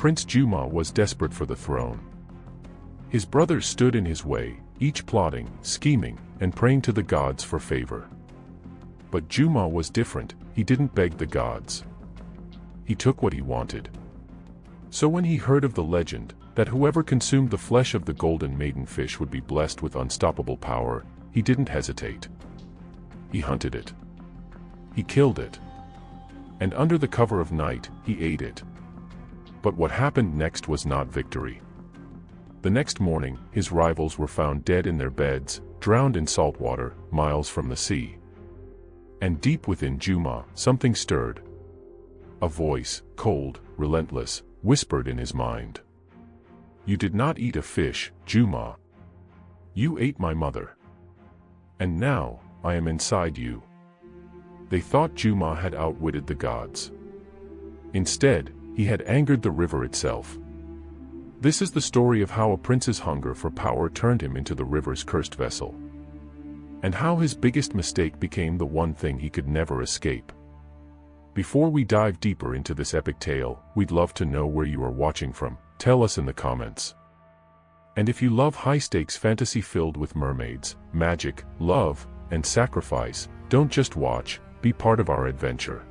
Prince Juma was desperate for the throne. His brothers stood in his way, each plotting, scheming, and praying to the gods for favor. But Juma was different. He didn't beg the gods. He took what he wanted. So when he heard of the legend, that whoever consumed the flesh of the golden maiden fish would be blessed with unstoppable power, he didn't hesitate. He hunted it. He killed it. And under the cover of night, he ate it. But what happened next was not victory. The next morning, his rivals were found dead in their beds, drowned in salt water, miles from the sea. And deep within Juma, something stirred. A voice, cold, relentless, whispered in his mind. "You did not eat a fish, Juma. You ate my mother. And now, I am inside you." They thought Juma had outwitted the gods. Instead, he had angered the river itself. This is the story of how a prince's hunger for power turned him into the river's cursed vessel. And how his biggest mistake became the one thing he could never escape. Before we dive deeper into this epic tale, we'd love to know where you are watching from. Tell us in the comments. And if you love high-stakes fantasy filled with mermaids, magic, love, and sacrifice, don't just watch, be part of our adventure.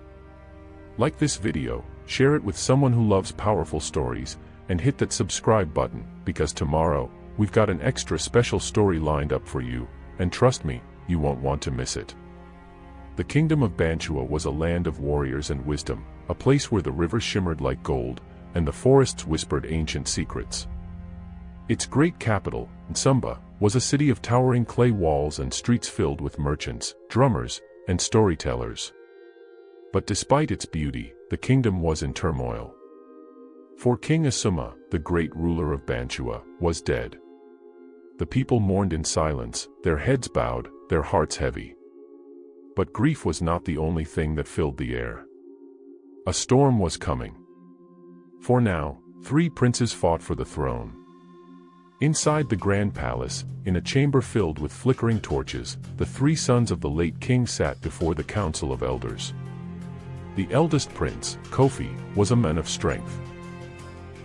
Like this video, share it with someone who loves powerful stories, and hit that subscribe button, because tomorrow, we've got an extra special story lined up for you, and trust me, you won't want to miss it. The kingdom of Banua was a land of warriors and wisdom, a place where the river shimmered like gold, and the forests whispered ancient secrets. Its great capital, Nsumba, was a city of towering clay walls and streets filled with merchants, drummers, and storytellers. But despite its beauty, the kingdom was in turmoil. For King Asuma, the great ruler of Banua, was dead. The people mourned in silence, their heads bowed, their hearts heavy. But grief was not the only thing that filled the air. A storm was coming. For now, 3 princes fought for the throne. Inside the grand palace, in a chamber filled with flickering torches, the 3 sons of the late king sat before the council of elders. The eldest prince, Kofi, was a man of strength.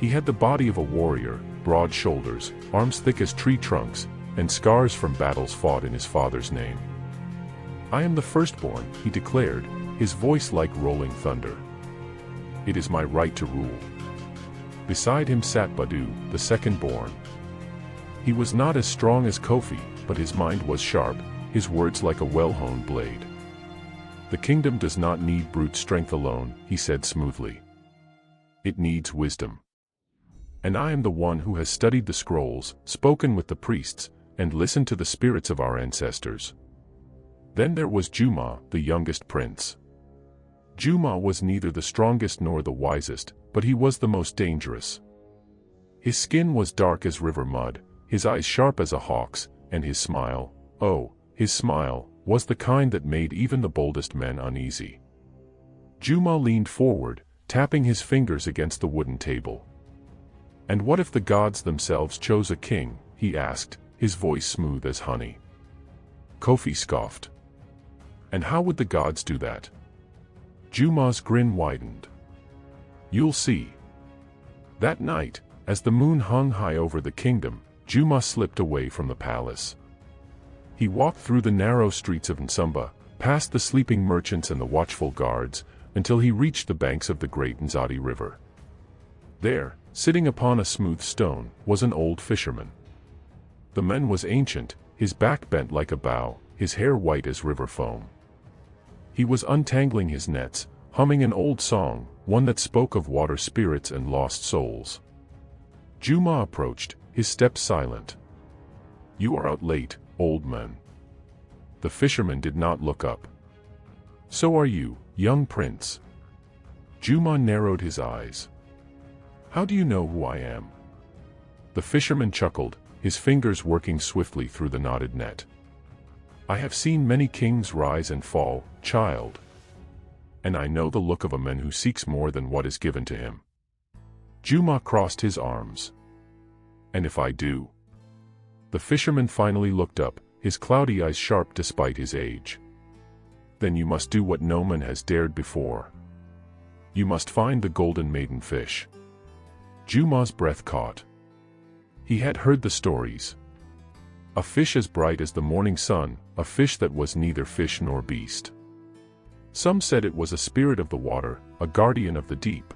He had the body of a warrior, broad shoulders, arms thick as tree trunks, and scars from battles fought in his father's name. "I am the firstborn," he declared, his voice like rolling thunder. "It is my right to rule." Beside him sat Badu, the second-born. He was not as strong as Kofi, but his mind was sharp, his words like a well-honed blade. "The kingdom does not need brute strength alone," he said smoothly. "It needs wisdom. And I am the one who has studied the scrolls, spoken with the priests, and listened to the spirits of our ancestors." Then there was Juma, the youngest prince. Juma was neither the strongest nor the wisest, but he was the most dangerous. His skin was dark as river mud, his eyes sharp as a hawk's, and his smile, oh, his smile, was the kind that made even the boldest men uneasy. Juma leaned forward, tapping his fingers against the wooden table. "And what if the gods themselves chose a king?" he asked, his voice smooth as honey. Kofi scoffed. "And how would the gods do that?" Juma's grin widened. "You'll see." That night, as the moon hung high over the kingdom, Juma slipped away from the palace. He walked through the narrow streets of Nsumba, past the sleeping merchants and the watchful guards, until he reached the banks of the great Nzadi River. There, sitting upon a smooth stone, was an old fisherman. The man was ancient, his back bent like a bow, his hair white as river foam. He was untangling his nets, humming an old song, one that spoke of water spirits and lost souls. Juma approached, his steps silent. "You are out late, old man." The fisherman did not look up. "So are you, young prince." Juma narrowed his eyes. "How do you know who I am?" The fisherman chuckled, his fingers working swiftly through the knotted net. "I have seen many kings rise and fall, child. And I know the look of a man who seeks more than what is given to him." Juma crossed his arms. "And if I do?" The fisherman finally looked up, his cloudy eyes sharp despite his age. "Then you must do what no man has dared before. You must find the golden maiden fish." Juma's breath caught. He had heard the stories. A fish as bright as the morning sun, a fish that was neither fish nor beast. Some said it was a spirit of the water, a guardian of the deep.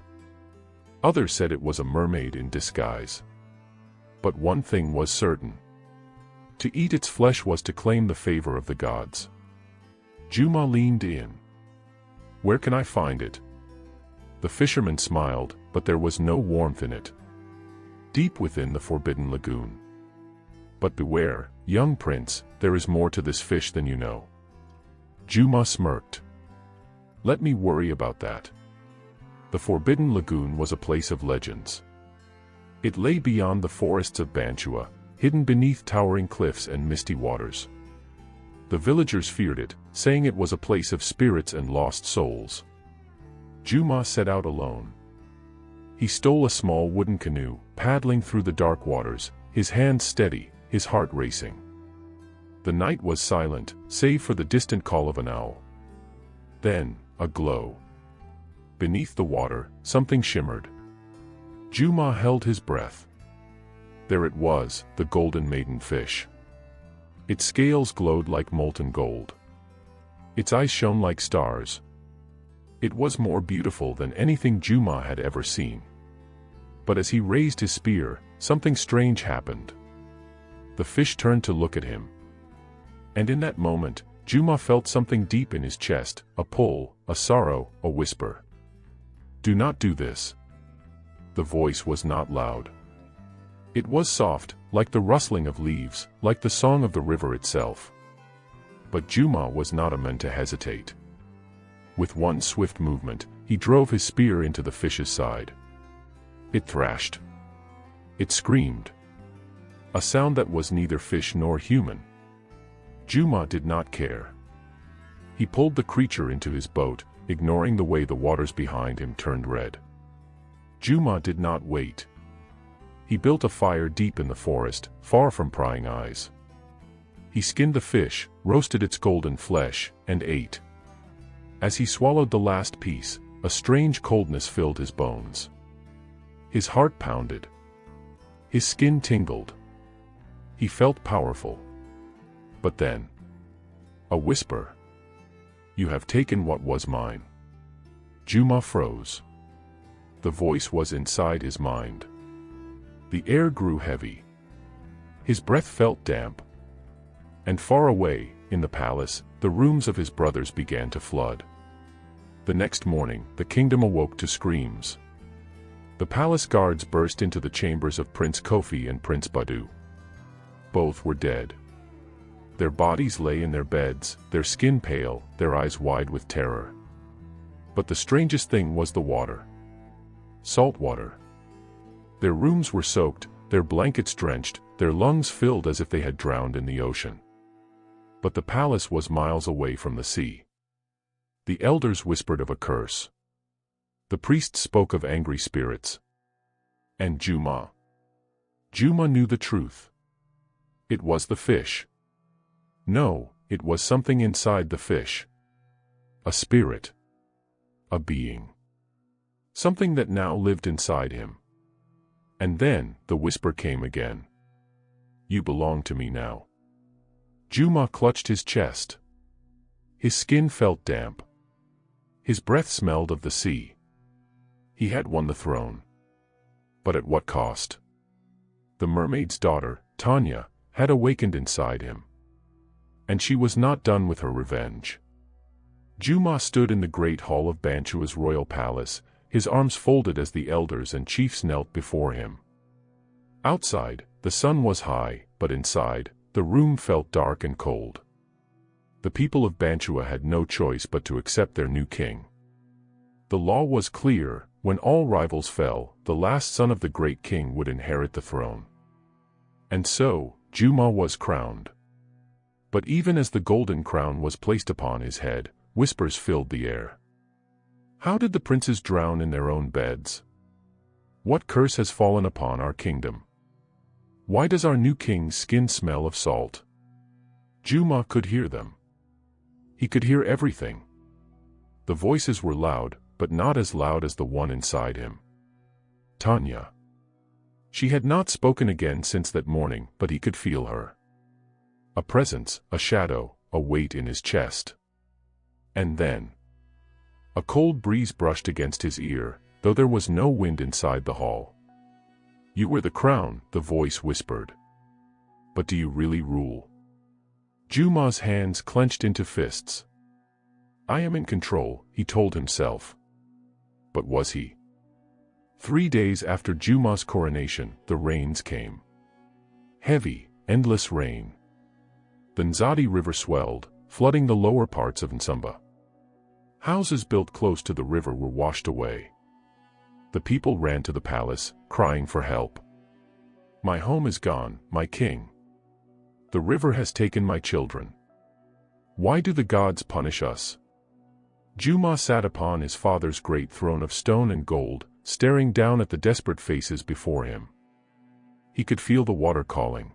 Others said it was a mermaid in disguise. But one thing was certain. To eat its flesh was to claim the favor of the gods. Juma leaned in. "Where can I find it?" The fisherman smiled, but there was no warmth in it. "Deep within the forbidden lagoon. But beware, young prince, there is more to this fish than you know." Juma smirked. "Let me worry about that." The forbidden lagoon was a place of legends. It lay beyond the forests of Banua, hidden beneath towering cliffs and misty waters. The villagers feared it, saying it was a place of spirits and lost souls. Juma set out alone. He stole a small wooden canoe, paddling through the dark waters, his hands steady, his heart racing. The night was silent, save for the distant call of an owl. Then, a glow. Beneath the water, something shimmered. Juma held his breath. There it was, the golden maiden fish. Its scales glowed like molten gold. Its eyes shone like stars. It was more beautiful than anything Juma had ever seen. But as he raised his spear, something strange happened. The fish turned to look at him. And in that moment, Juma felt something deep in his chest, a pull, a sorrow, a whisper. "Do not do this." The voice was not loud. It was soft, like the rustling of leaves, like the song of the river itself. But Juma was not a man to hesitate. With one swift movement, he drove his spear into the fish's side. It thrashed. It screamed. A sound that was neither fish nor human. Juma did not care. He pulled the creature into his boat, ignoring the way the waters behind him turned red. Juma did not wait. He built a fire deep in the forest, far from prying eyes. He skinned the fish, roasted its golden flesh, and ate. As he swallowed the last piece, a strange coldness filled his bones. His heart pounded. His skin tingled. He felt powerful. But then, a whisper. "You have taken what was mine." Juma froze. The voice was inside his mind. The air grew heavy. His breath felt damp. And far away, in the palace, the rooms of his brothers began to flood. The next morning, the kingdom awoke to screams. The palace guards burst into the chambers of Prince Kofi and Prince Badu. Both were dead. Their bodies lay in their beds, their skin pale, their eyes wide with terror. But the strangest thing was the water. Salt water. Their rooms were soaked, their blankets drenched, their lungs filled as if they had drowned in the ocean. But the palace was miles away from the sea. The elders whispered of a curse. The priests spoke of angry spirits. And Juma knew the truth. It was the fish. No, it was something inside the fish. A spirit. A being. Something that now lived inside him. And then, the whisper came again. "You belong to me now." Juma clutched his chest. His skin felt damp. His breath smelled of the sea. He had won the throne. But at what cost? The mermaid's daughter, Tanya, had awakened inside him. And she was not done with her revenge. Juma stood in the great hall of Banua's royal palace, his arms folded as the elders and chiefs knelt before him. Outside, the sun was high, but inside, the room felt dark and cold. The people of Banua had no choice but to accept their new king. The law was clear: when all rivals fell, the last son of the great king would inherit the throne. And so, Juma was crowned. But even as the golden crown was placed upon his head, whispers filled the air. How did the princes drown in their own beds? What curse has fallen upon our kingdom? Why does our new king's skin smell of salt? Juma could hear them. He could hear everything. The voices were loud, but not as loud as the one inside him. "Tanya, She had not spoken again since that morning, but he could feel her. A presence, a shadow, a weight in his chest. And then a cold breeze brushed against his ear, though there was no wind inside the hall. "You were the crown," the voice whispered. "But do you really rule?" Juma's hands clenched into fists. "I am in control," he told himself. But was he? 3 days after Juma's coronation, the rains came. Heavy, endless rain. The Nzadi River swelled, flooding the lower parts of Nsumba. Houses built close to the river were washed away. The people ran to the palace, crying for help. "My home is gone, my king. The river has taken my children. Why do the gods punish us?" Juma sat upon his father's great throne of stone and gold, staring down at the desperate faces before him. He could feel the water calling.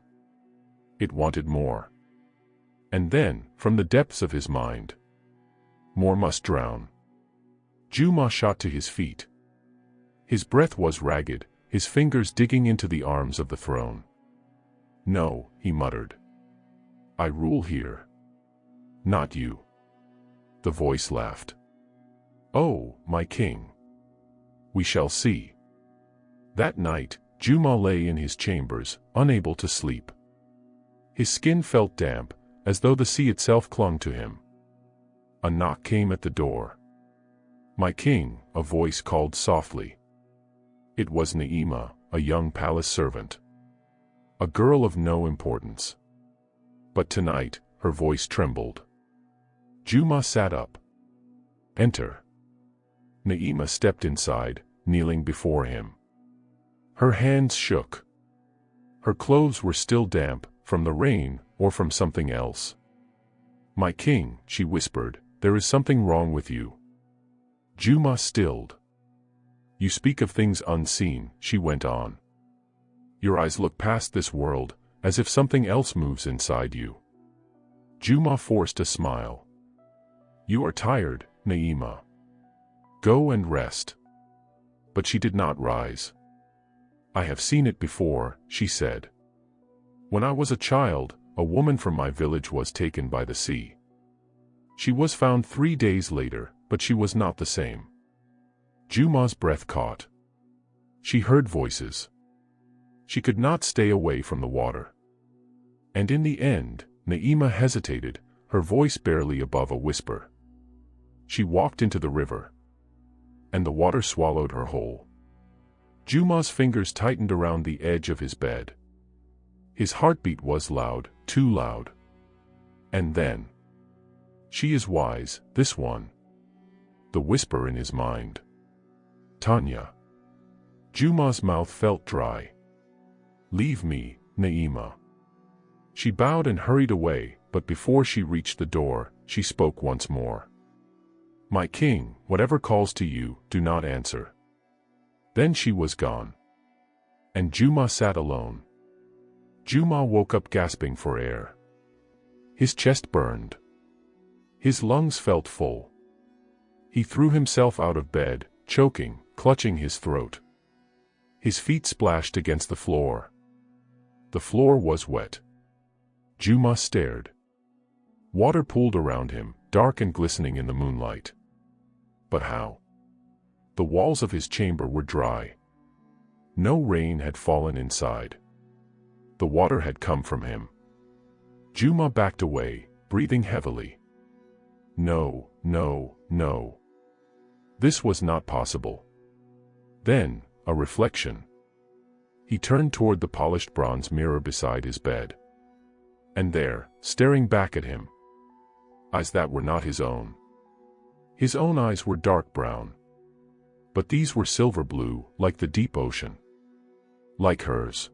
It wanted more. And then, from the depths of his mind, more must drown. Juma shot to his feet. His breath was ragged, his fingers digging into the arms of the throne. "No," he muttered. "I rule here. Not you." The voice laughed. "Oh, my king. We shall see." That night, Juma lay in his chambers, unable to sleep. His skin felt damp, as though the sea itself clung to him. A knock came at the door. "My king," a voice called softly. It was Naima, a young palace servant. A girl of no importance. But tonight, her voice trembled. Juma sat up. "Enter." Naima stepped inside, kneeling before him. Her hands shook. Her clothes were still damp, from the rain, or from something else. "My king," she whispered, "there is something wrong with you." Juma stilled. "You speak of things unseen," she went on. "Your eyes look past this world, as if something else moves inside you." Juma forced a smile. "You are tired, Naima. Go and rest." But she did not rise. "I have seen it before," she said. "When I was a child, a woman from my village was taken by the sea. She was found 3 days later, but she was not the same." Juma's breath caught. She heard voices. She could not stay away from the water. And in the end, Naima hesitated, her voice barely above a whisper. She walked into the river. And the water swallowed her whole. Juma's fingers tightened around the edge of his bed. His heartbeat was loud, too loud. And then, "She is wise, this one." The whisper in his mind. "Tanya." Juma's mouth felt dry. "Leave me, Naima." She bowed and hurried away, but before she reached the door, she spoke once more. "My king, whatever calls to you, do not answer." Then she was gone. And Juma sat alone. Juma woke up gasping for air. His chest burned. His lungs felt full. He threw himself out of bed, choking, clutching his throat. His feet splashed against the floor. The floor was wet. Juma stared. Water pooled around him, dark and glistening in the moonlight. But how? The walls of his chamber were dry. No rain had fallen inside. The water had come from him. Juma backed away, breathing heavily. No, no, no. This was not possible. Then, a reflection. He turned toward the polished bronze mirror beside his bed. And there, staring back at him, eyes that were not his own. His own eyes were dark brown. But these were silver blue, like the deep ocean. Like hers.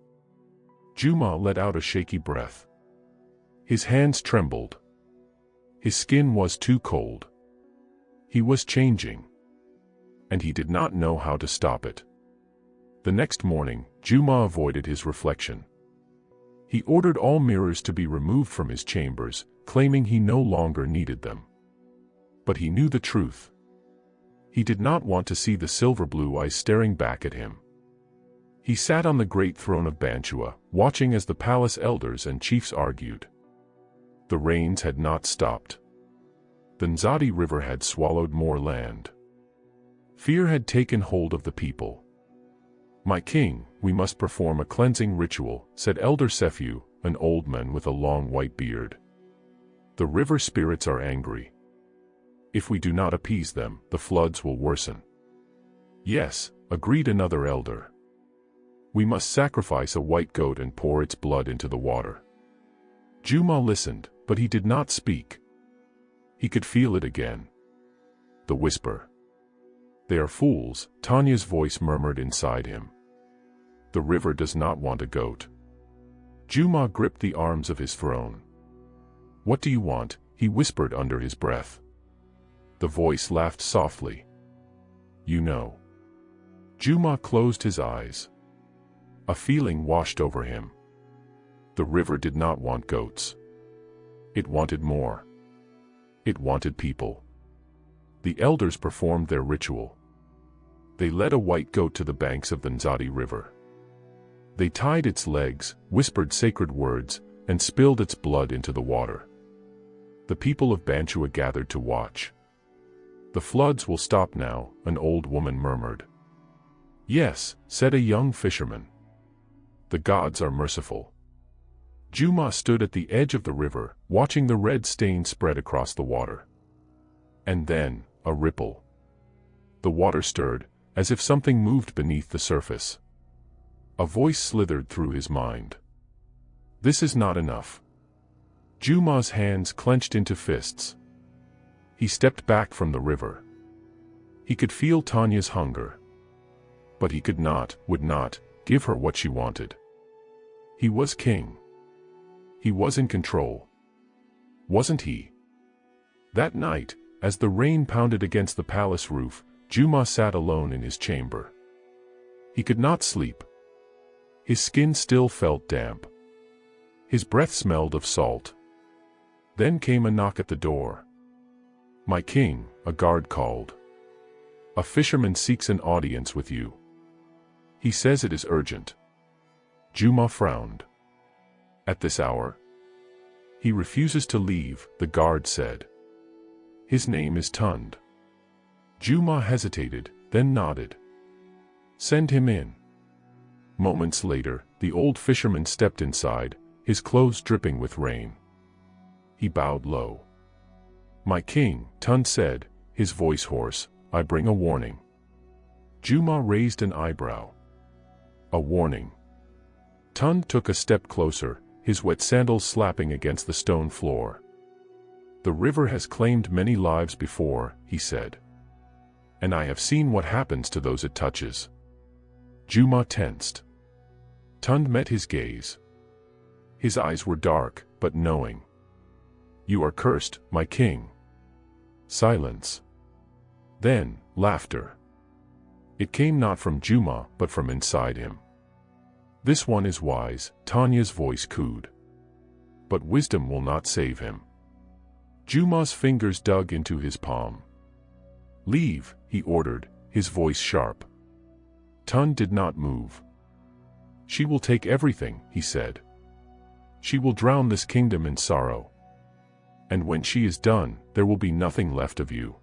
Juma let out a shaky breath. His hands trembled. His skin was too cold. He was changing. And he did not know how to stop it. The next morning, Juma avoided his reflection. He ordered all mirrors to be removed from his chambers, claiming he no longer needed them. But he knew the truth. He did not want to see the silver blue eyes staring back at him. He sat on the great throne of Banua, watching as the palace elders and chiefs argued. The rains had not stopped. The Nzadi River had swallowed more land. Fear had taken hold of the people. "My king, we must perform a cleansing ritual," said Elder Sephu, an old man with a long white beard. "The river spirits are angry. If we do not appease them, the floods will worsen." "Yes," agreed another elder. "We must sacrifice a white goat and pour its blood into the water." Juma listened, but he did not speak. He could feel it again. The whisper. "They are fools," Tanya's voice murmured inside him. "The river does not want a goat." Juma gripped the arms of his throne. "What do you want?" he whispered under his breath. The voice laughed softly. "You know." Juma closed his eyes. A feeling washed over him. The river did not want goats. It wanted more. It wanted people. The elders performed their ritual. They led a white goat to the banks of the Nzadi River. They tied its legs, whispered sacred words, and spilled its blood into the water. The people of Banua gathered to watch. "The floods will stop now," an old woman murmured. "Yes," said a young fisherman. "The gods are merciful." Juma stood at the edge of the river, watching the red stain spread across the water. And then, a ripple. The water stirred, as if something moved beneath the surface. A voice slithered through his mind. "This is not enough." Juma's hands clenched into fists. He stepped back from the river. He could feel Tanya's hunger. But he could not, would not, give her what she wanted. He was king. He was in control. Wasn't he? That night, as the rain pounded against the palace roof, Juma sat alone in his chamber. He could not sleep. His skin still felt damp. His breath smelled of salt. Then came a knock at the door. "My king," a guard called. "A fisherman seeks an audience with you. He says it is urgent." Juma frowned. "At this hour?" "He refuses to leave," the guard said. "His name is Tund." Juma hesitated, then nodded. "Send him in." Moments later, the old fisherman stepped inside, his clothes dripping with rain. He bowed low. "My king," Tund said, his voice hoarse, "I bring a warning." Juma raised an eyebrow. "A warning?" Tund took a step closer, his wet sandals slapping against the stone floor. "The river has claimed many lives before," he said. "And I have seen what happens to those it touches." Juma tensed. Tund met his gaze. His eyes were dark, but knowing. "You are cursed, my king." Silence. Then, laughter. It came not from Juma, but from inside him. "This one is wise," Tanya's voice cooed. "But wisdom will not save him." Juma's fingers dug into his palm. "Leave," he ordered, his voice sharp. Tund did not move. "She will take everything," he said. "She will drown this kingdom in sorrow. And when she is done, there will be nothing left of you."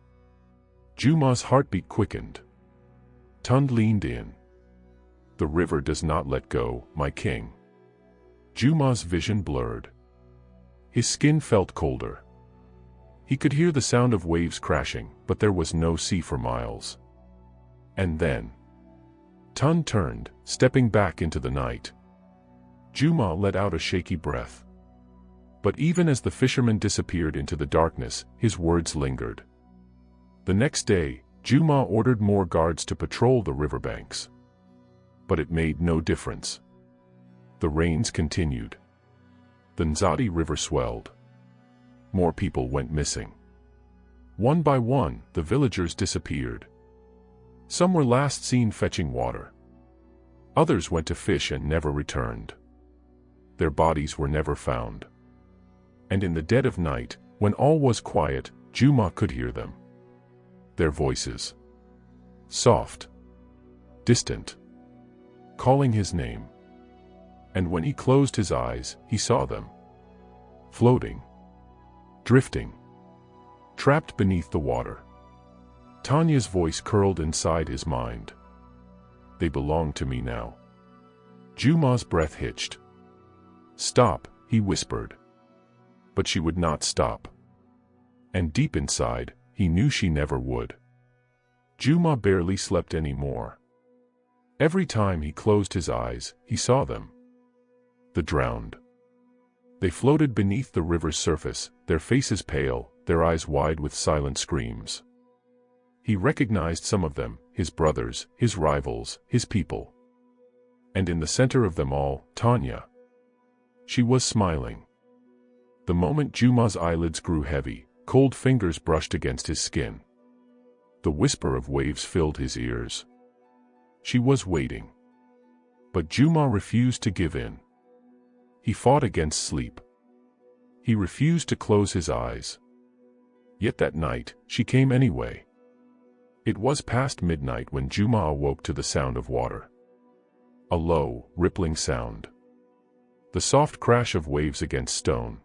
Juma's heartbeat quickened. Tund leaned in. "The river does not let go, my king." Juma's vision blurred. His skin felt colder. He could hear the sound of waves crashing, but there was no sea for miles. And then Tund turned, stepping back into the night. Juma let out a shaky breath. But even as the fisherman disappeared into the darkness, his words lingered. The next day, Juma ordered more guards to patrol the riverbanks. But it made no difference. The rains continued. The Nzadi River swelled. More people went missing. One by one, the villagers disappeared. Some were last seen fetching water. Others went to fish and never returned. Their bodies were never found. And in the dead of night, when all was quiet, Juma could hear them. Their voices. Soft. Distant. calling his name. And when he closed his eyes, he saw them. Floating. Drifting. Trapped beneath the water. Tanya's voice curled inside his mind. They belong to me now. Juma's breath hitched. Stop, he whispered. But she would not stop. And deep inside, he knew she never would. Juma barely slept anymore. Every time he closed his eyes, he saw them. The drowned. They floated beneath the river's surface, their faces pale, their eyes wide with silent screams. He recognized some of them, his brothers, his rivals, his people. And in the center of them all, Tanya. She was smiling. The moment Juma's eyelids grew heavy, cold fingers brushed against his skin. The whisper of waves filled his ears. She was waiting. But Juma refused to give in. He fought against sleep. He refused to close his eyes. Yet that night, she came anyway. It was past midnight when Juma awoke to the sound of water. A low, rippling sound. The soft crash of waves against stone.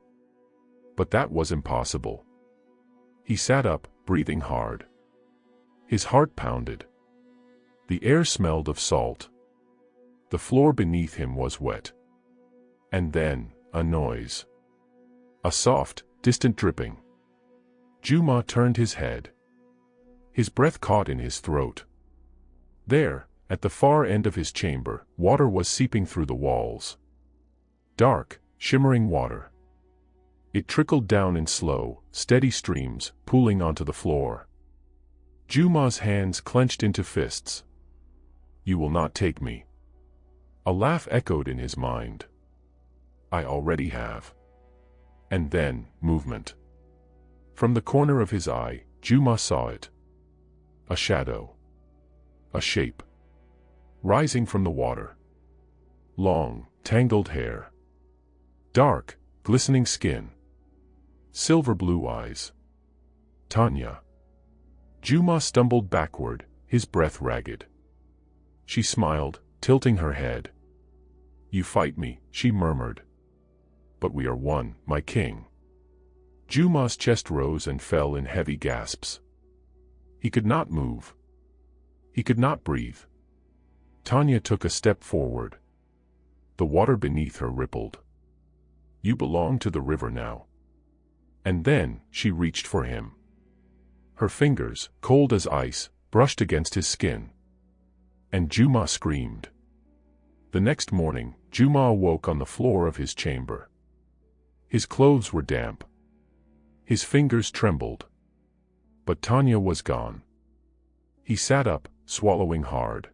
But that was impossible. He sat up, breathing hard. His heart pounded. The air smelled of salt. The floor beneath him was wet. And then, a noise. A soft, distant dripping. Juma turned his head. His breath caught in his throat. There, at the far end of his chamber, water was seeping through the walls. Dark, shimmering water. It trickled down in slow, steady streams, pooling onto the floor. Juma's hands clenched into fists. You will not take me. A laugh echoed in his mind. I already have. And then, movement. From the corner of his eye, Juma saw it. A shadow. A shape. Rising from the water. Long, tangled hair. Dark, glistening skin. Silver blue eyes. Tanya. Juma stumbled backward, his breath ragged. She smiled, tilting her head. You fight me, she murmured. But we are one, my king. Juma's chest rose and fell in heavy gasps. He could not move. He could not breathe. Tanya took a step forward. The water beneath her rippled. You belong to the river now. And then, she reached for him. Her fingers, cold as ice, brushed against his skin. And Juma screamed. The next morning, Juma awoke on the floor of his chamber. His clothes were damp. His fingers trembled. But Tanya was gone. He sat up, swallowing hard.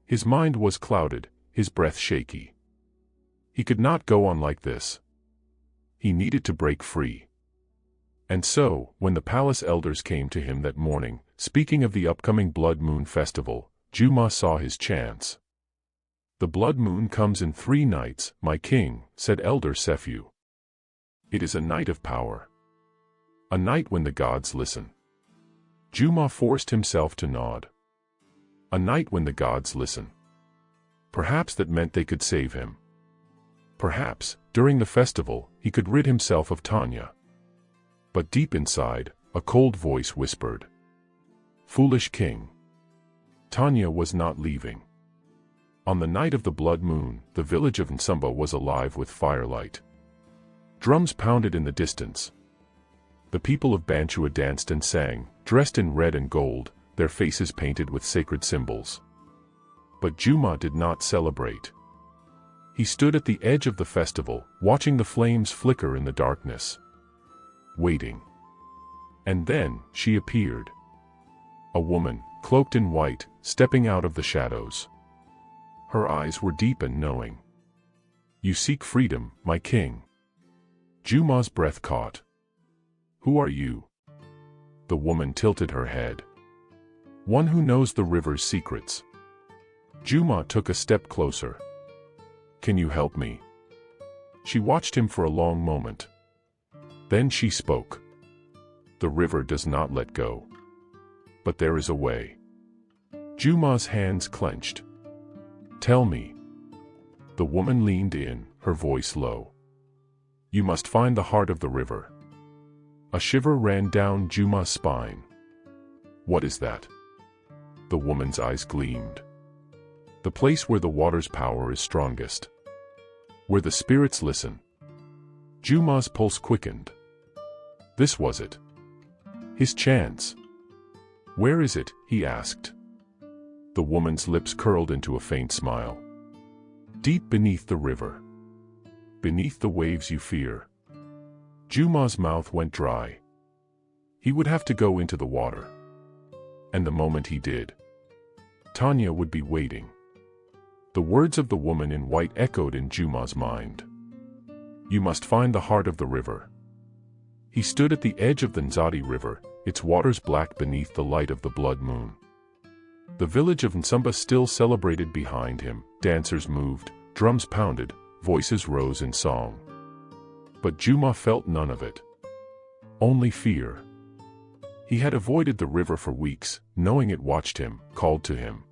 His mind was clouded, his breath shaky. He could not go on like this. He needed to break free. And so, when the palace elders came to him that morning, speaking of the upcoming Blood Moon festival, Juma saw his chance. The blood moon comes in 3 nights, my king, said Elder Sephu. It is a night of power. A night when the gods listen. Juma forced himself to nod. A night when the gods listen. Perhaps that meant they could save him. Perhaps, during the festival, he could rid himself of Tanya. But deep inside, a cold voice whispered. Foolish king. Tanya was not leaving. On the night of the blood moon, the village of Nsumba was alive with firelight. Drums pounded in the distance. The people of Banua danced and sang, dressed in red and gold, their faces painted with sacred symbols. But Juma did not celebrate. He stood at the edge of the festival, watching the flames flicker in the darkness. Waiting. And then, she appeared. A woman, cloaked in white, stepping out of the shadows. Her eyes were deep and knowing. You seek freedom, my king. Juma's breath caught. Who are you? The woman tilted her head. One who knows the river's secrets. Juma took a step closer. Can you help me? She watched him for a long moment. Then she spoke. The river does not let go. But there is a way. Juma's hands clenched. Tell me. The woman leaned in, her voice low. You must find the heart of the river. A shiver ran down Juma's spine. What is that? The woman's eyes gleamed. The place where the water's power is strongest. Where the spirits listen. Juma's pulse quickened. This was it. His chance. Where is it? He asked. The woman's lips curled into a faint smile. Deep beneath the river. Beneath the waves you fear. Juma's mouth went dry. He would have to go into the water. And the moment he did, Tanya would be waiting. The words of the woman in white echoed in Juma's mind. You must find the heart of the river. He stood at the edge of the Nzadi River, its waters black beneath the light of the blood moon. The village of Nsumba still celebrated behind him, dancers moved, drums pounded, voices rose in song. But Juma felt none of it. Only fear. He had avoided the river for weeks, knowing it watched him, called to him.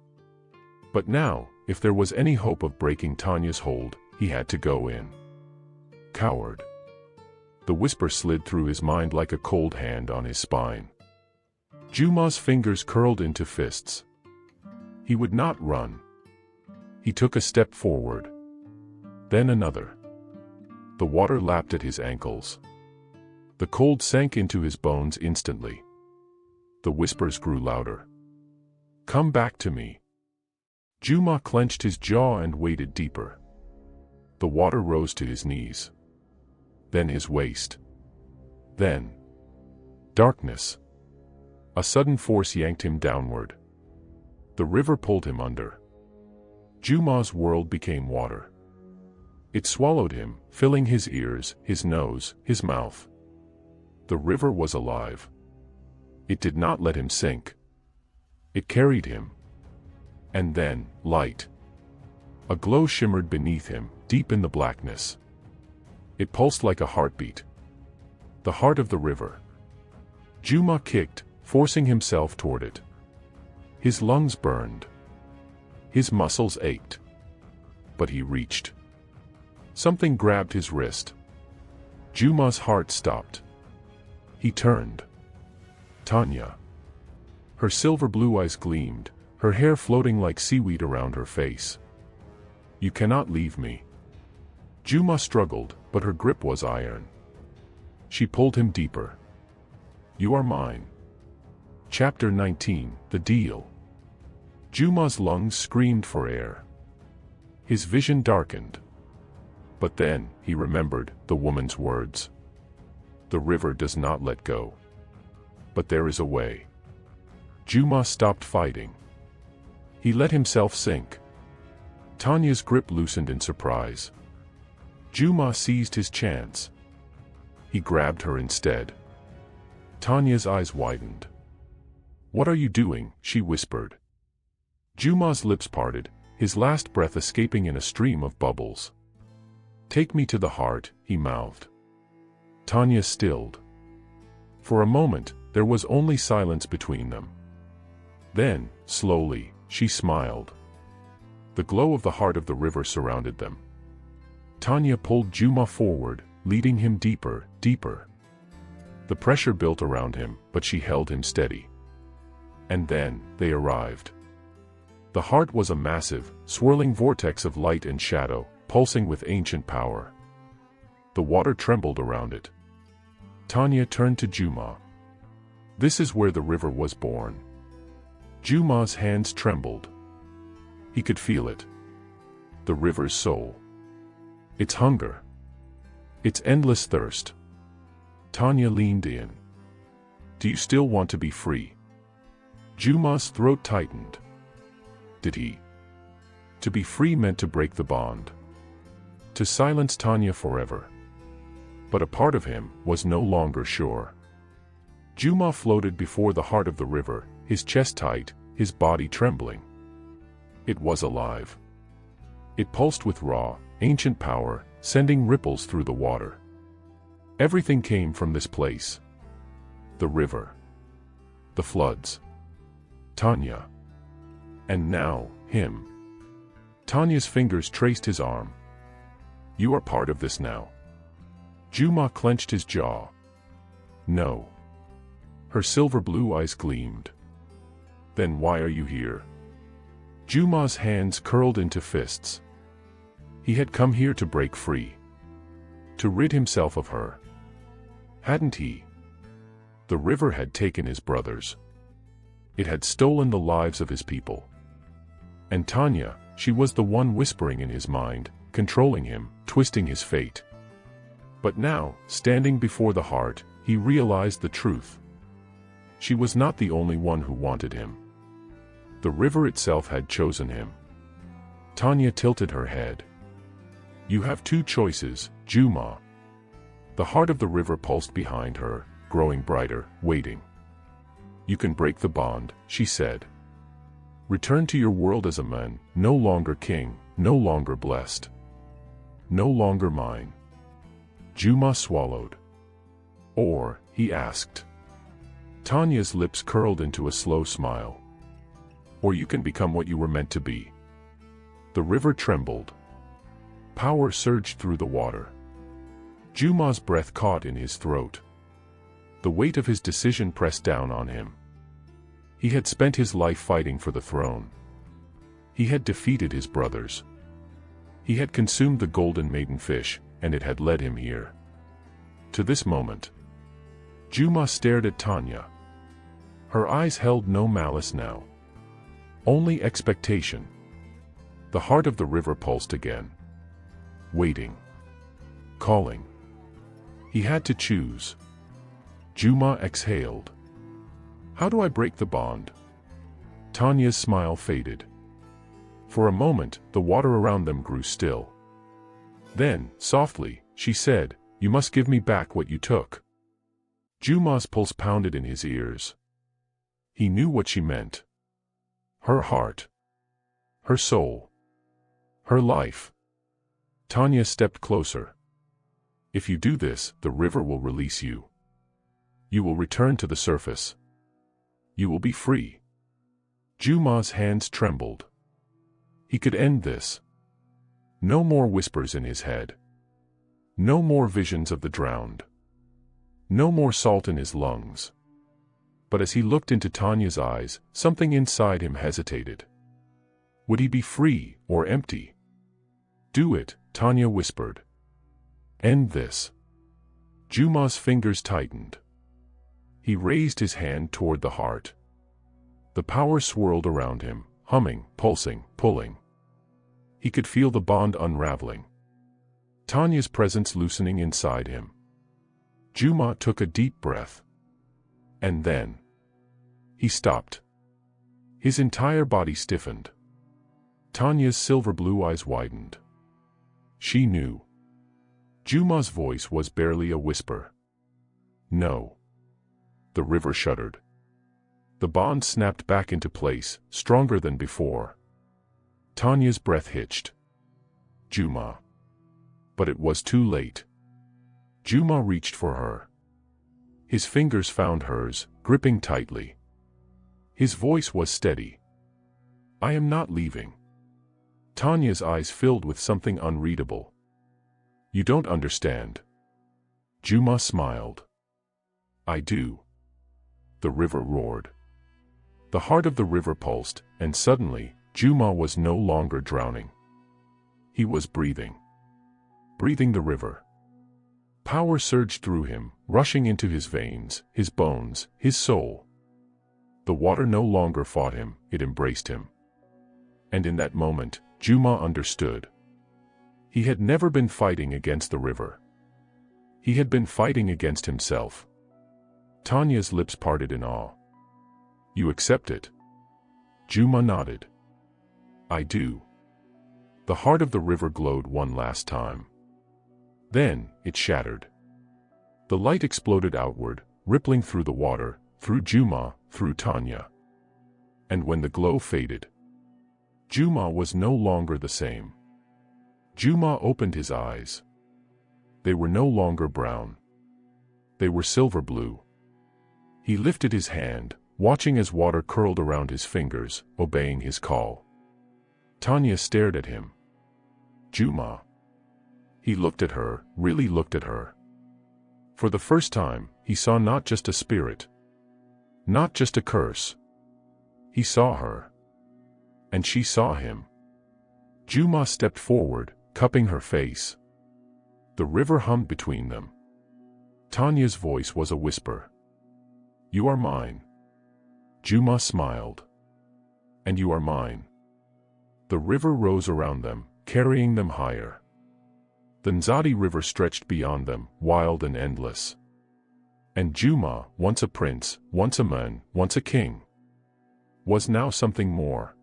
But now, if there was any hope of breaking Tanya's hold, he had to go in. Coward. The whisper slid through his mind like a cold hand on his spine. Juma's fingers curled into fists. He would not run. He took a step forward. Then another. The water lapped at his ankles. The cold sank into his bones instantly. The whispers grew louder. Come back to me. Juma clenched his jaw and waded deeper. The water rose to his knees. Then his waist. Then darkness. A sudden force yanked him downward. The river pulled him under. Juma's world became water. It swallowed him, filling his ears, his nose, his mouth. The river was alive. It did not let him sink. It carried him. And then, light. A glow shimmered beneath him, deep in the blackness. It pulsed like a heartbeat. The heart of the river. Juma kicked, forcing himself toward it. His lungs burned. His muscles ached. But he reached. Something grabbed his wrist. Juma's heart stopped. He turned. Tanya. Her silver blue eyes gleamed, her hair floating like seaweed around her face. You cannot leave me. Juma struggled, but her grip was iron. She pulled him deeper. You are mine. Chapter 19, The Deal. Juma's lungs screamed for air. His vision darkened. But then, he remembered the woman's words. The river does not let go. But there is a way. Juma stopped fighting. He let himself sink. Tanya's grip loosened in surprise. Juma seized his chance. He grabbed her instead. Tanya's eyes widened. What are you doing? She whispered. Juma's lips parted, his last breath escaping in a stream of bubbles. Take me to the heart, he mouthed. Tanya stilled. For a moment, there was only silence between them. Then, slowly, she smiled. The glow of the heart of the river surrounded them. Tanya pulled Juma forward, leading him deeper, deeper. The pressure built around him, but she held him steady. And then, they arrived. The heart was a massive, swirling vortex of light and shadow, pulsing with ancient power. The water trembled around it. Tanya turned to Juma. This is where the river was born. Juma's hands trembled. He could feel it. The river's soul. Its hunger. Its endless thirst. Tanya leaned in. Do you still want to be free? Juma's throat tightened. Did he? To be free meant to break the bond. To silence Tanya forever. But a part of him was no longer sure. Juma floated before the heart of the river, his chest tight, his body trembling. It was alive. It pulsed with raw, ancient power, sending ripples through the water. Everything came from this place. The river. The floods. Tanya. And now, him. Tanya's fingers traced his arm. You are part of this now. Juma clenched his jaw. No. Her silver blue eyes gleamed. Then why are you here? Juma's hands curled into fists. He had come here to break free. To rid himself of her. Hadn't he? The river had taken his brothers. It had stolen the lives of his people. And Tanya, she was the one whispering in his mind, controlling him, twisting his fate. But now, standing before the heart, he realized the truth. She was not the only one who wanted him. The river itself had chosen him. Tanya tilted her head. You have two choices, Juma. The heart of the river pulsed behind her, growing brighter, waiting. You can break the bond, she said. Return to your world as a man, no longer king, no longer blessed. No longer mine. Juma swallowed. Or, he asked. Tanya's lips curled into a slow smile. Or you can become what you were meant to be. The river trembled. Power surged through the water. Juma's breath caught in his throat. The weight of his decision pressed down on him. He had spent his life fighting for the throne. He had defeated his brothers. He had consumed the golden maiden fish, and it had led him here. To this moment. Juma stared at Tanya. Her eyes held no malice now. Only expectation. The heart of the river pulsed again. Waiting. Calling. He had to choose. Juma exhaled. How do I break the bond? Tanya's smile faded. For a moment, the water around them grew still. Then, softly, she said, You must give me back what you took. Juma's pulse pounded in his ears. He knew what she meant. Her heart. Her soul. Her life. Tanya stepped closer. If you do this, the river will release you. You will return to the surface. You will be free. Juma's hands trembled. He could end this. No more whispers in his head. No more visions of the drowned. No more salt in his lungs. But as he looked into Tanya's eyes, something inside him hesitated. Would he be free or empty? Do it, Tanya whispered. End this. Juma's fingers tightened. He raised his hand toward the heart. The power swirled around him, humming, pulsing, pulling. He could feel the bond unraveling. Tanya's presence loosening inside him. Juma took a deep breath. And then. He stopped. His entire body stiffened. Tanya's silver blue eyes widened. She knew. Juma's voice was barely a whisper. No. The river shuddered. The bond snapped back into place, stronger than before. Tanya's breath hitched. Juma. But it was too late. Juma reached for her. His fingers found hers, gripping tightly. His voice was steady. I am not leaving. Tanya's eyes filled with something unreadable. You don't understand. Juma smiled. I do. The river roared. The heart of the river pulsed, and suddenly, Juma was no longer drowning. He was breathing. Breathing the river. Power surged through him, rushing into his veins, his bones, his soul. The water no longer fought him, it embraced him. And in that moment, Juma understood. He had never been fighting against the river. He had been fighting against himself. Tanya's lips parted in awe. You accept it? Juma nodded. I do. The heart of the river glowed one last time. Then, it shattered. The light exploded outward, rippling through the water, through Juma, through Tanya. And when the glow faded, Juma was no longer the same. Juma opened his eyes. They were no longer brown. They were silver blue. He lifted his hand, watching as water curled around his fingers, obeying his call. Tanya stared at him. Juma. He looked at her, really looked at her. For the first time, he saw not just a spirit. Not just a curse. He saw her. And she saw him. Juma stepped forward, cupping her face. The river hummed between them. Tanya's voice was a whisper. You are mine. Juma smiled. And you are mine. The river rose around them, carrying them higher. The Nzadi River stretched beyond them, wild and endless. And Juma, once a prince, once a man, once a king, was now something more.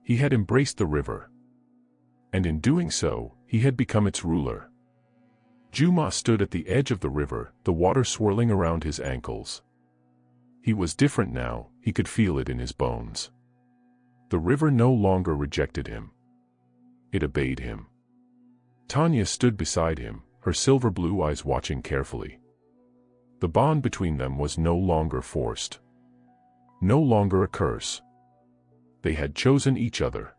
He had embraced the river. And in doing so, he had become its ruler. Juma stood at the edge of the river, the water swirling around his ankles. He was different now, he could feel it in his bones. The river no longer rejected him. It obeyed him. Tanya stood beside him, her silver blue eyes watching carefully. The bond between them was no longer forced. No longer a curse. They had chosen each other.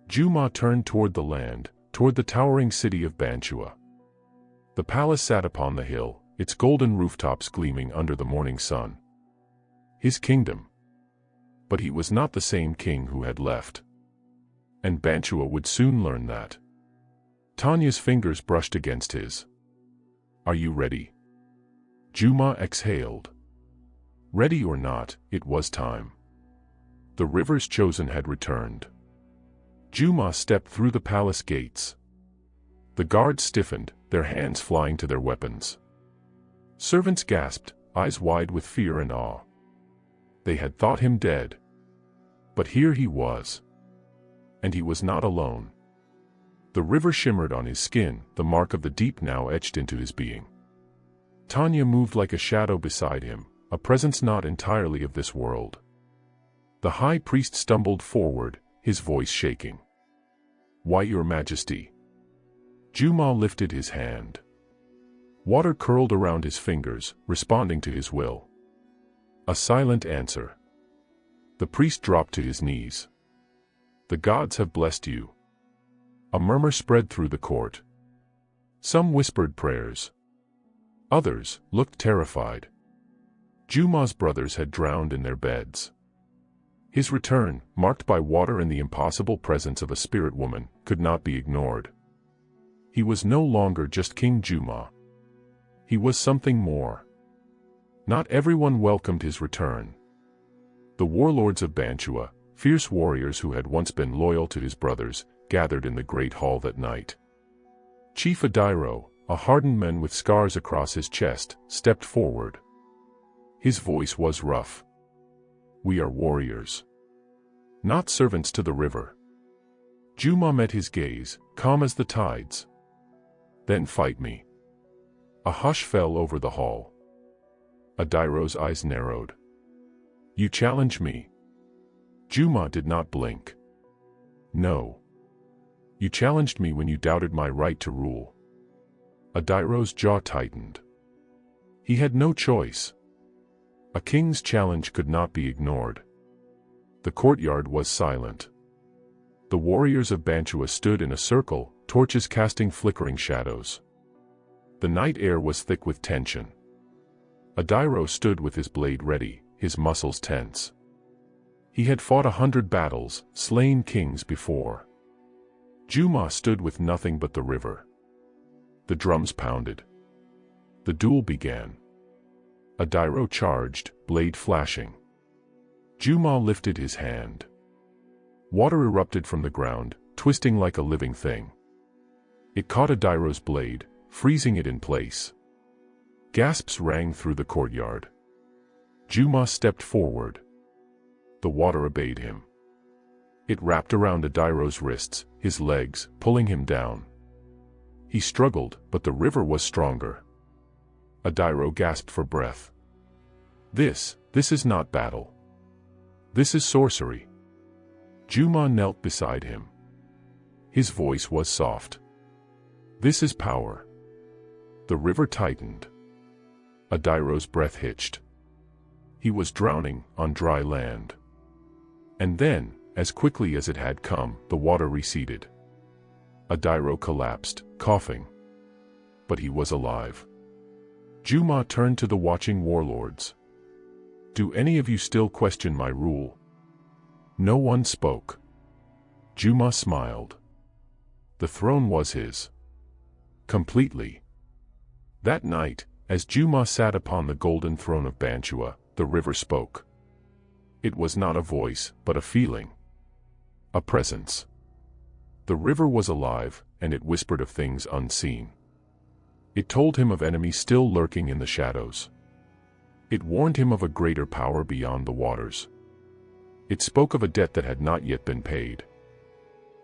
Juma turned toward the land, toward the towering city of Banua. The palace sat upon the hill, its golden rooftops gleaming under the morning sun. His kingdom. But he was not the same king who had left. And Banua would soon learn that. Tanya's fingers brushed against his. Are you ready? Juma exhaled. Ready or not, it was time. The river's chosen had returned. Juma stepped through the palace gates. The guards stiffened, their hands flying to their weapons. Servants gasped, eyes wide with fear and awe. They had thought him dead. But here he was. And he was not alone. The river shimmered on his skin, the mark of the deep now etched into his being. Tanya moved like a shadow beside him, a presence not entirely of this world. The high priest stumbled forward, his voice shaking. Why, Your Majesty? Juma lifted his hand. Water curled around his fingers, responding to his will. A silent answer. The priest dropped to his knees. The gods have blessed you. A murmur spread through the court. Some whispered prayers. Others looked terrified. Juma's brothers had drowned in their beds. His return, marked by water and the impossible presence of a spirit woman, could not be ignored. He was no longer just King Juma. He was something more. Not everyone welcomed his return. The warlords of Banua, fierce warriors who had once been loyal to his brothers, gathered in the great hall that night. Chief Adairo, a hardened man with scars across his chest, stepped forward. His voice was rough. We are warriors. Not servants to the river. Juma met his gaze, calm as the tides. Then fight me. A hush fell over the hall. Adairo's eyes narrowed. You challenge me? Juma did not blink. No. You challenged me when you doubted my right to rule. Adairo's jaw tightened. He had no choice. A king's challenge could not be ignored. The courtyard was silent. The warriors of Banua stood in a circle, torches casting flickering shadows. The night air was thick with tension. Adairo stood with his blade ready, his muscles tense. He had fought 100 battles, slain kings before. Juma stood with nothing but the river. The drums pounded. The duel began. Adairo charged, blade flashing. Juma lifted his hand. Water erupted from the ground, twisting like a living thing. It caught Adairo's blade, freezing it in place. Gasps rang through the courtyard. Juma stepped forward. The water obeyed him. It wrapped around Adairo's wrists, his legs, pulling him down. He struggled, but the river was stronger. Adairo gasped for breath. This is not battle. This is sorcery. Juma knelt beside him. His voice was soft. This is power. The river tightened. Adairo's breath hitched. He was drowning on dry land. And then, as quickly as it had come, the water receded. Adairo collapsed, coughing. But he was alive. Juma turned to the watching warlords. "Do any of you still question my rule?" No one spoke. Juma smiled. The throne was his. Completely. That night, as Juma sat upon the golden throne of Banua, the river spoke. It was not a voice, but a feeling. A presence. The river was alive, and it whispered of things unseen. It told him of enemies still lurking in the shadows. It warned him of a greater power beyond the waters. It spoke of a debt that had not yet been paid.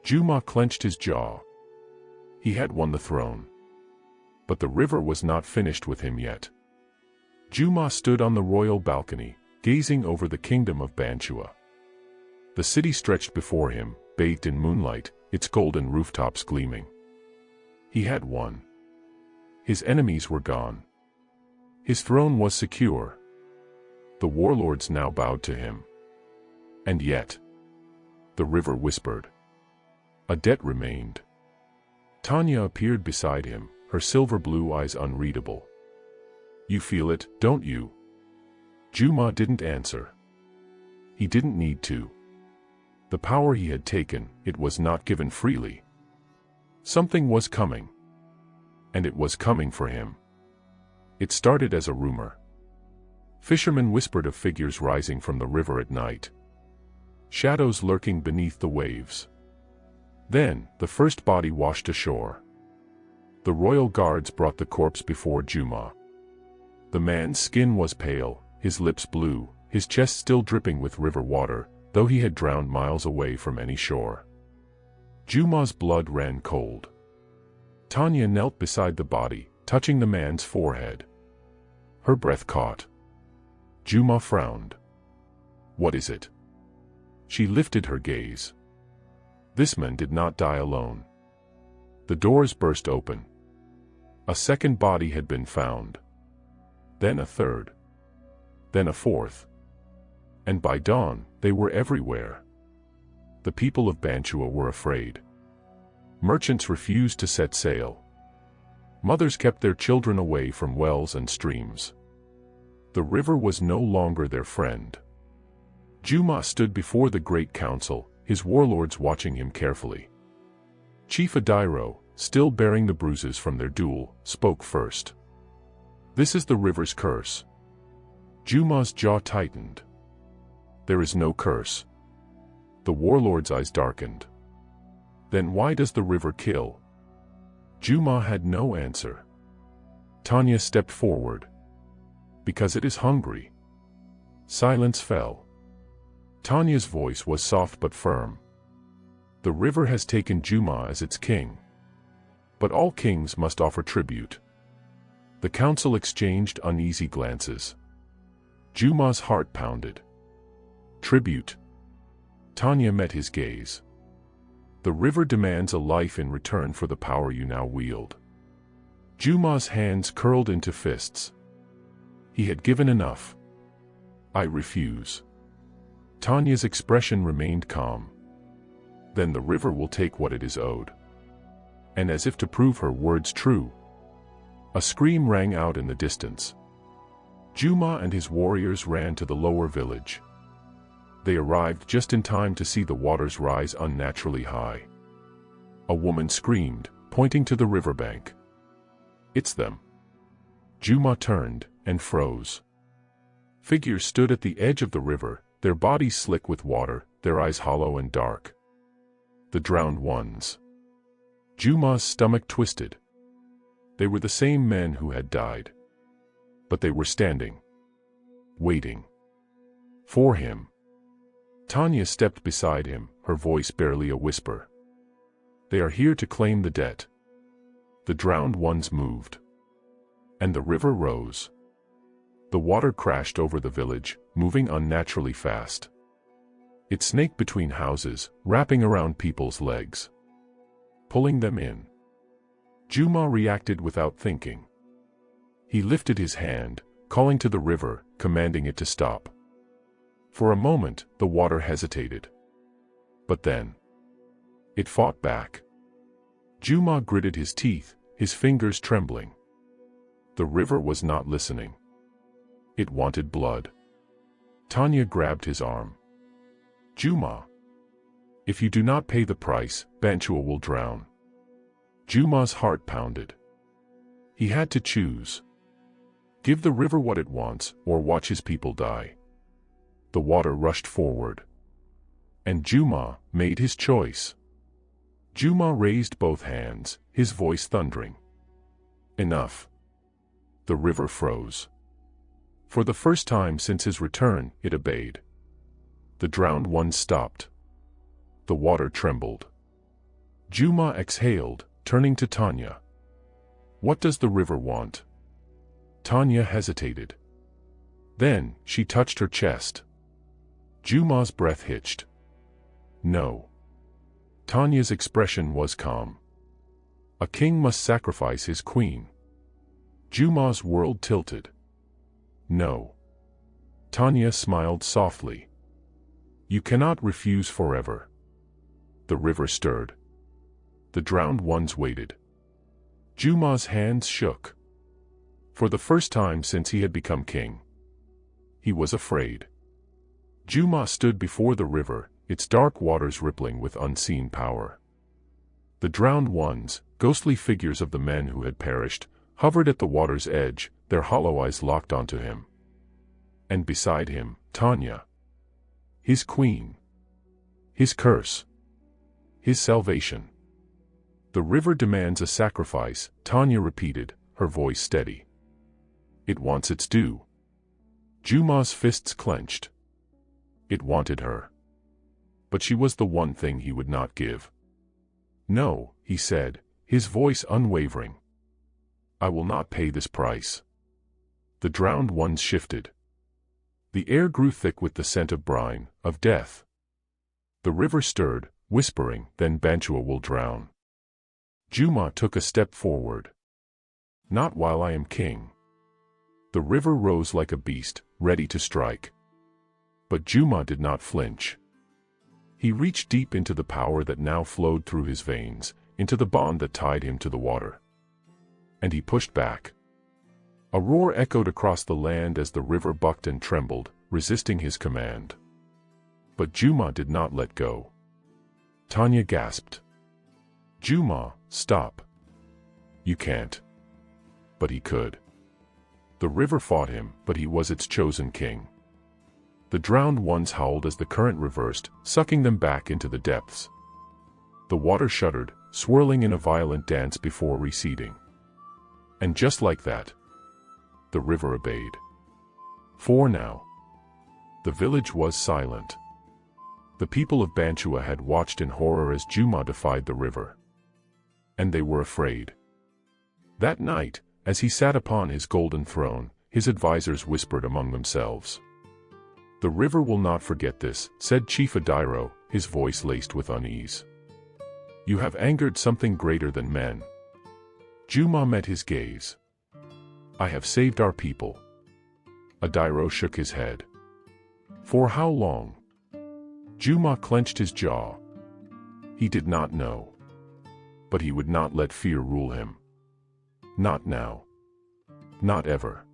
Juma clenched his jaw. He had won the throne. But the river was not finished with him yet. Juma stood on the royal balcony, gazing over the kingdom of Banua. The city stretched before him, bathed in moonlight, its golden rooftops gleaming. He had won. His enemies were gone. His throne was secure. The warlords now bowed to him. And yet, the river whispered. A debt remained. Tanya appeared beside him, her silver blue eyes unreadable. "You feel it, don't you?" Juma didn't answer. He didn't need to. The power he had taken, it was not given freely. Something was coming. And it was coming for him. It started as a rumor. Fishermen whispered of figures rising from the river at night. Shadows lurking beneath the waves. Then, the first body washed ashore. The royal guards brought the corpse before Juma. The man's skin was pale, his lips blue, his chest still dripping with river water, though he had drowned miles away from any shore. Juma's blood ran cold. Tanya knelt beside the body, touching the man's forehead. Her breath caught. Juma frowned. "What is it?" She lifted her gaze. This man did not die alone. The doors burst open. A second body had been found. Then a third. Then a fourth. And by dawn, they were everywhere. The people of Banua were afraid. Merchants refused to set sail. Mothers kept their children away from wells and streams. The river was no longer their friend. Juma stood before the great council, his warlords watching him carefully. Chief Adairo, still bearing the bruises from their duel, spoke first. "This is the river's curse." Juma's jaw tightened. "There is no curse." The warlord's eyes darkened. "Then why does the river kill?" Juma had no answer. Tanya stepped forward. "Because it is hungry." Silence fell. Tanya's voice was soft but firm. "The river has taken Juma as its king. But all kings must offer tribute." The council exchanged uneasy glances. Juma's heart pounded. "Tribute." Tanya met his gaze. "The river demands a life in return for the power you now wield." Juma's hands curled into fists. He had given enough. "I refuse." Tanya's expression remained calm. "Then the river will take what it is owed." And as if to prove her words true, a scream rang out in the distance. Juma and his warriors ran to the lower village. They arrived just in time to see the waters rise unnaturally high. A woman screamed, pointing to the riverbank. "It's them." Juma turned and froze. Figures stood at the edge of the river, their bodies slick with water, their eyes hollow and dark. The drowned ones. Juma's stomach twisted. They were the same men who had died. But they were standing. Waiting. For him. Tanya stepped beside him, her voice barely a whisper. "They are here to claim the debt." The drowned ones moved. And the river rose. The water crashed over the village, moving unnaturally fast. It snaked between houses, wrapping around people's legs. Pulling them in. Juma reacted without thinking. He lifted his hand, calling to the river, commanding it to stop. For a moment, the water hesitated. But then, it fought back. Juma gritted his teeth, his fingers trembling. The river was not listening. It wanted blood. Tanya grabbed his arm. Juma, if you do not pay the price, Banua will drown. Juma's heart pounded. He had to choose. Give the river what it wants, or watch his people die. The water rushed forward. And Juma made his choice. Juma raised both hands, his voice thundering. Enough. The river froze. For the first time since his return, it obeyed. The drowned ones stopped. The water trembled. Juma exhaled, turning to Tanya. What does the river want? Tanya hesitated. Then, she touched her chest. Juma's breath hitched. No. Tanya's expression was calm. A king must sacrifice his queen. Juma's world tilted. No. Tanya smiled softly. You cannot refuse forever. The river stirred. The drowned ones waited. Juma's hands shook. For the first time since he had become king, he was afraid. Juma stood before the river, its dark waters rippling with unseen power. The drowned ones, ghostly figures of the men who had perished, hovered at the water's edge, their hollow eyes locked onto him. And beside him, Tanya. His queen. His curse. His salvation. The river demands a sacrifice, Tanya repeated, her voice steady. It wants its due. Juma's fists clenched. It wanted her. But she was the one thing he would not give. No, he said, his voice unwavering. I will not pay this price. The drowned ones shifted. The air grew thick with the scent of brine, of death. The river stirred, whispering, then Banua will drown. Juma took a step forward. Not while I am king. The river rose like a beast, ready to strike. But Juma did not flinch. He reached deep into the power that now flowed through his veins, into the bond that tied him to the water. And he pushed back. A roar echoed across the land as the river bucked and trembled, resisting his command. But Juma did not let go. Tanya gasped. Juma, stop. You can't. But he could. The river fought him, but he was its chosen king. The drowned ones howled as the current reversed, sucking them back into the depths. The water shuddered, swirling in a violent dance before receding. And just like that, the river obeyed. For now, the village was silent. The people of Banua had watched in horror as Juma defied the river. And they were afraid. That night, as he sat upon his golden throne, his advisors whispered among themselves. The river will not forget this, said Chief Adiro, his voice laced with unease. You have angered something greater than men. Juma met his gaze. I have saved our people. Adiro shook his head. For how long? Juma clenched his jaw. He did not know. But he would not let fear rule him. Not now. Not ever.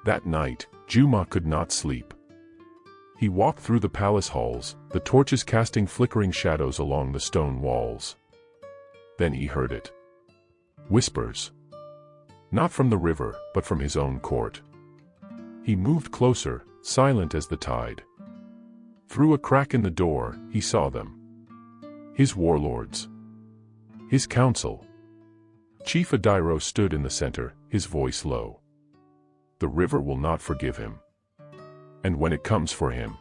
That night, Juma could not sleep. He walked through the palace halls, the torches casting flickering shadows along the stone walls. Then he heard it. Whispers. Not from the river, but from his own court. He moved closer, silent as the tide. Through a crack in the door, he saw them. His warlords. His council. Chief Adiro stood in the center, his voice low. The river will not forgive him. And when it comes for him,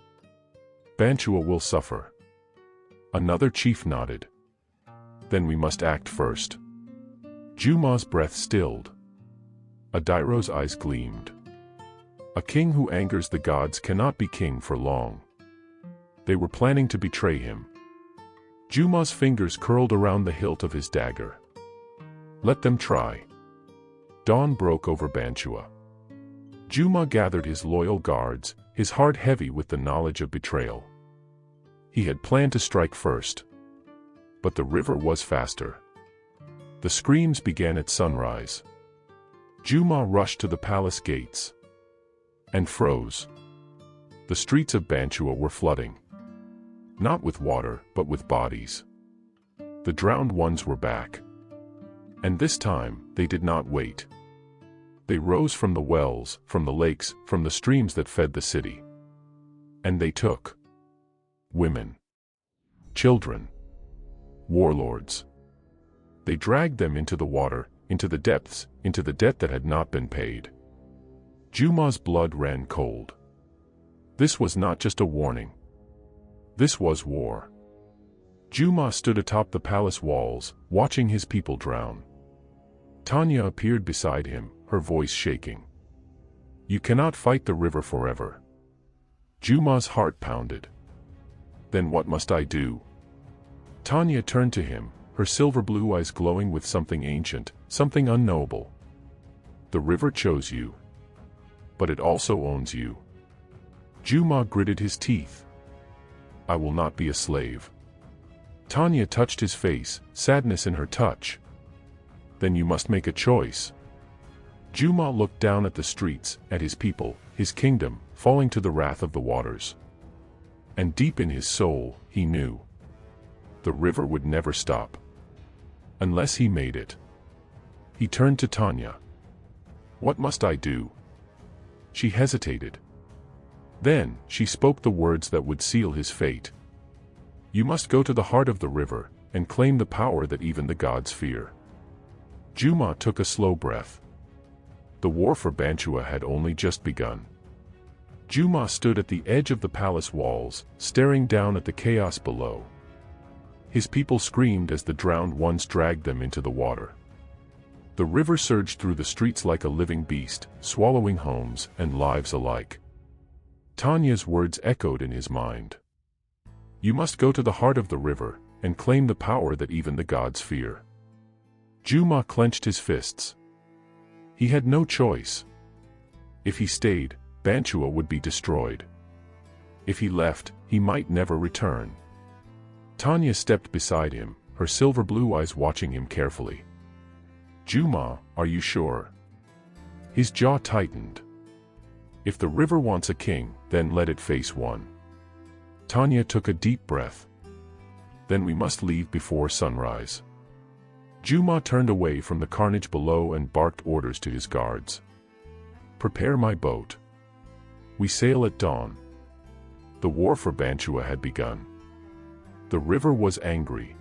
Banua will suffer. Another chief nodded. Then we must act first. Juma's breath stilled. Adiro's eyes gleamed. A king who angers the gods cannot be king for long. They were planning to betray him. Juma's fingers curled around the hilt of his dagger. Let them try. Dawn broke over Banua. Juma gathered his loyal guards, his heart heavy with the knowledge of betrayal. He had planned to strike first. But the river was faster. The screams began at sunrise. Juma rushed to the palace gates and froze. The streets of Banua were flooding. Not with water, but with bodies. The drowned ones were back. And this time, they did not wait. They rose from the wells, from the lakes, from the streams that fed the city. And they took women, children, warlords. They dragged them into the water, into the depths, into the debt that had not been paid. Juma's blood ran cold. This was not just a warning. This was war. Juma stood atop the palace walls, watching his people drown. Tanya appeared beside him, her voice shaking. You cannot fight the river forever. Juma's heart pounded. Then what must I do? Tanya turned to him, her silver blue eyes glowing with something ancient, something unknowable. The river chose you. But it also owns you. Juma gritted his teeth. I will not be a slave. Tanya touched his face, sadness in her touch. Then you must make a choice. Juma looked down at the streets, at his people, his kingdom, falling to the wrath of the waters. And deep in his soul, he knew. The river would never stop. Unless he made it. He turned to Tanya. What must I do? She hesitated. Then, she spoke the words that would seal his fate. You must go to the heart of the river, and claim the power that even the gods fear. Juma took a slow breath. The war for Banua had only just begun. Juma stood at the edge of the palace walls, staring down at the chaos below. His people screamed as the drowned ones dragged them into the water. The river surged through the streets like a living beast, swallowing homes and lives alike. Tanya's words echoed in his mind. You must go to the heart of the river, and claim the power that even the gods fear. Juma clenched his fists. He had no choice. If he stayed, Banua would be destroyed. If he left, he might never return. Tanya stepped beside him, her silver blue eyes watching him carefully. Juma, are you sure? His jaw tightened. If the river wants a king, then let it face one. Tanya took a deep breath. Then we must leave before sunrise. Juma turned away from the carnage below and barked orders to his guards. Prepare my boat. We sail at dawn. The war for Banua had begun. The river was angry.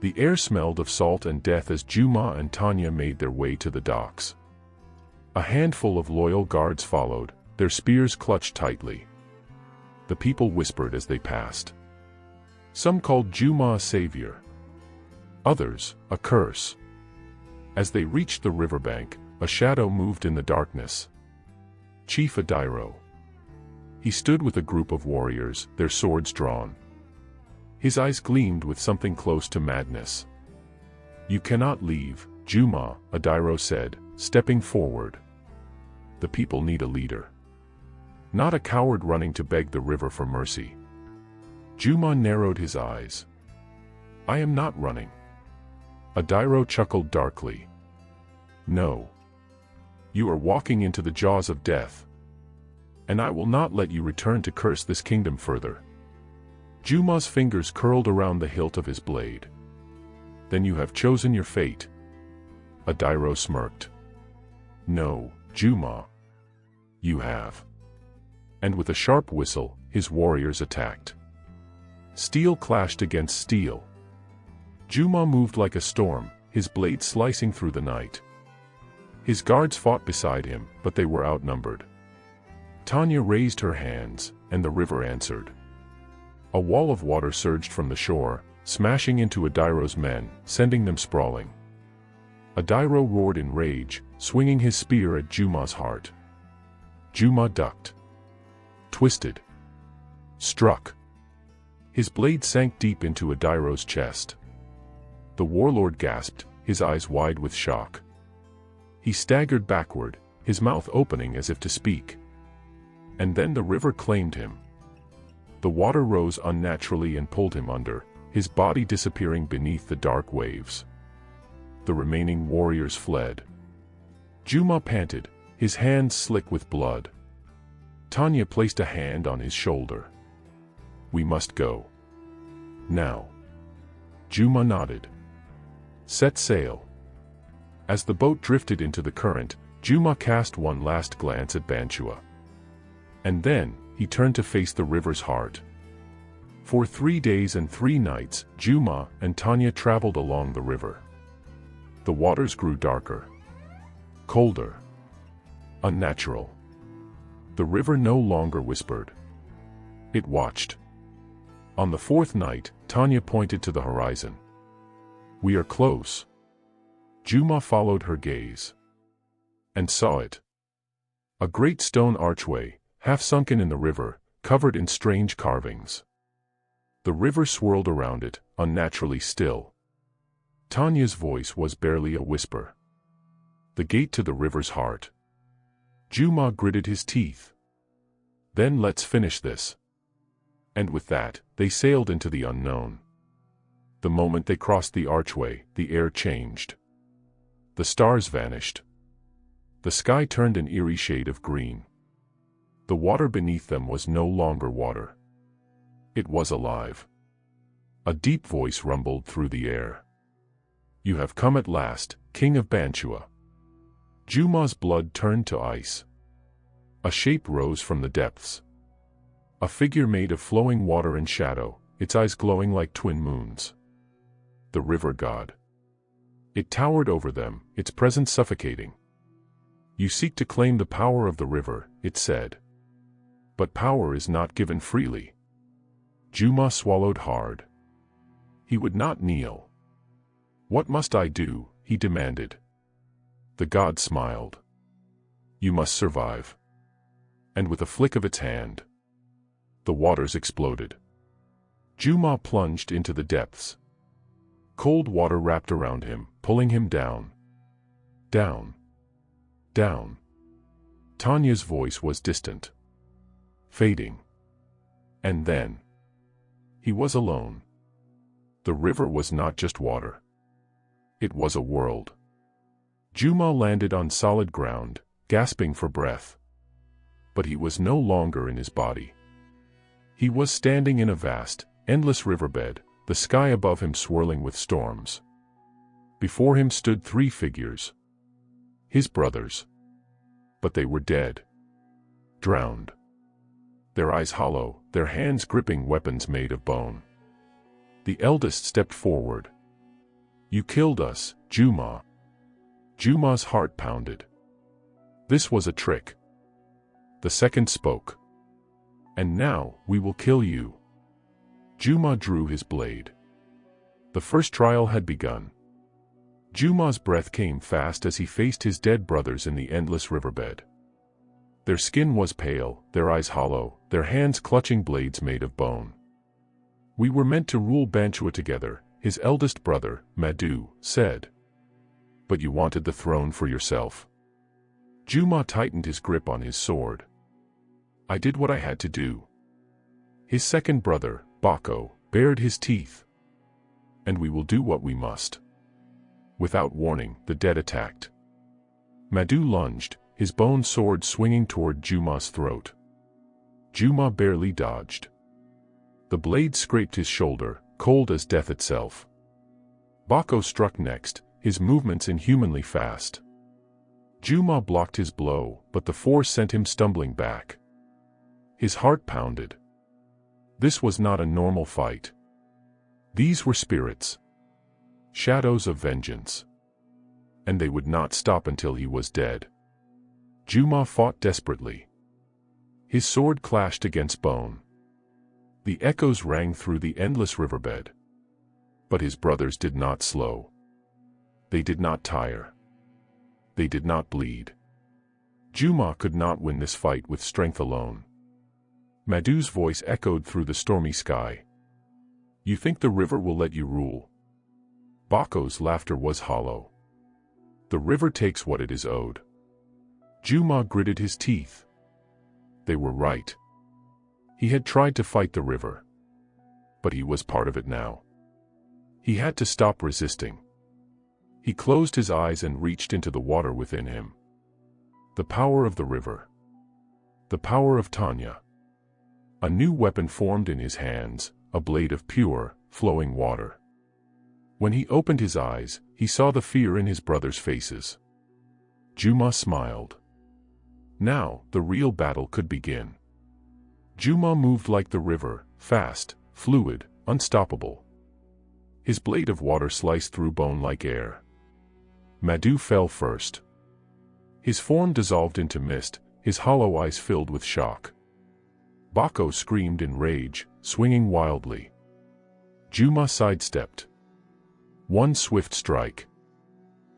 The air smelled of salt and death as Juma and Tanya made their way to the docks. A handful of loyal guards followed, their spears clutched tightly. The people whispered as they passed. Some called Juma a savior. Others, a curse. As they reached the riverbank, a shadow moved in the darkness. Chief Adairo. He stood with a group of warriors, their swords drawn. His eyes gleamed with something close to madness. You cannot leave, Juma, Adairo said, stepping forward. The people need a leader. Not a coward running to beg the river for mercy. Juma narrowed his eyes. I am not running. Adairo chuckled darkly. No. You are walking into the jaws of death. And I will not let you return to curse this kingdom further. Juma's fingers curled around the hilt of his blade. Then you have chosen your fate. Adairo smirked. No, Juma. You have. And with a sharp whistle, his warriors attacked. Steel clashed against steel. Juma moved like a storm, his blade slicing through the night. His guards fought beside him, but they were outnumbered. Tanya raised her hands, and the river answered. A wall of water surged from the shore, smashing into Adairo's men, sending them sprawling. Adairo roared in rage, swinging his spear at Juma's heart. Juma ducked. Twisted. Struck. His blade sank deep into Adairo's chest. The warlord gasped, his eyes wide with shock. He staggered backward, his mouth opening as if to speak. And then the river claimed him. The water rose unnaturally and pulled him under, his body disappearing beneath the dark waves. The remaining warriors fled. Juma panted, his hands slick with blood. Tanya placed a hand on his shoulder. "We must go. Now." Juma nodded. "Set sail." As the boat drifted into the current, Juma cast one last glance at Banua. And then, he turned to face the river's heart. For 3 days and 3 nights, Juma and Tanya traveled along the river. The waters grew darker, colder, unnatural. The river no longer whispered. It watched. On the 4th night, Tanya pointed to the horizon. "We are close." Juma followed her gaze. And saw it. A great stone archway, half sunken in the river, covered in strange carvings. The river swirled around it, unnaturally still. Tanya's voice was barely a whisper. "The gate to the river's heart." Juma gritted his teeth. "Then let's finish this." And with that, they sailed into the unknown. The moment they crossed the archway, the air changed. The stars vanished. The sky turned an eerie shade of green. The water beneath them was no longer water. It was alive. A deep voice rumbled through the air. "You have come at last, King of Banua." Juma's blood turned to ice. A shape rose from the depths. A figure made of flowing water and shadow, its eyes glowing like twin moons. The river god. It towered over them, its presence suffocating. "You seek to claim the power of the river," it said. "But power is not given freely." Juma swallowed hard. He would not kneel. "What must I do?" he demanded. The god smiled. "You must survive." And with a flick of its hand, the waters exploded. Juma plunged into the depths. Cold water wrapped around him, pulling him down. Down. Down. Tanya's voice was distant. Fading. And then, he was alone. The river was not just water. It was a world. Juma landed on solid ground, gasping for breath. But he was no longer in his body. He was standing in a vast, endless riverbed, the sky above him swirling with storms. Before him stood 3 figures. His brothers. But they were dead. Drowned. Their eyes hollow, their hands gripping weapons made of bone. The eldest stepped forward. "You killed us, Juma." Juma's heart pounded. This was a trick. The second spoke. "And now, we will kill you." Juma drew his blade. The first trial had begun. Juma's breath came fast as he faced his dead brothers in the endless riverbed. Their skin was pale, their eyes hollow, their hands clutching blades made of bone. "We were meant to rule Banua together," his eldest brother, Madhu, said. "But you wanted the throne for yourself." Juma tightened his grip on his sword. "I did what I had to do." His second brother, Bako, bared his teeth. "And we will do what we must." Without warning, the dead attacked. Madhu lunged, his bone sword swinging toward Juma's throat. Juma barely dodged. The blade scraped his shoulder, cold as death itself. Bako struck next, his movements inhumanly fast. Juma blocked his blow, but the force sent him stumbling back. His heart pounded. This was not a normal fight. These were spirits. Shadows of vengeance. And they would not stop until he was dead. Juma fought desperately. His sword clashed against bone. The echoes rang through the endless riverbed. But his brothers did not slow. They did not tire. They did not bleed. Juma could not win this fight with strength alone. Madhu's voice echoed through the stormy sky. "You think the river will let you rule?" Bako's laughter was hollow. "The river takes what it is owed." Juma gritted his teeth. They were right. He had tried to fight the river. But he was part of it now. He had to stop resisting. He closed his eyes and reached into the water within him. The power of the river. The power of Tanya. A new weapon formed in his hands, a blade of pure, flowing water. When he opened his eyes, he saw the fear in his brothers' faces. Juma smiled. Now, the real battle could begin. Juma moved like the river, fast, fluid, unstoppable. His blade of water sliced through bone like air. Madhu fell first. His form dissolved into mist, his hollow eyes filled with shock. Bako screamed in rage, swinging wildly. Juma sidestepped. One swift strike.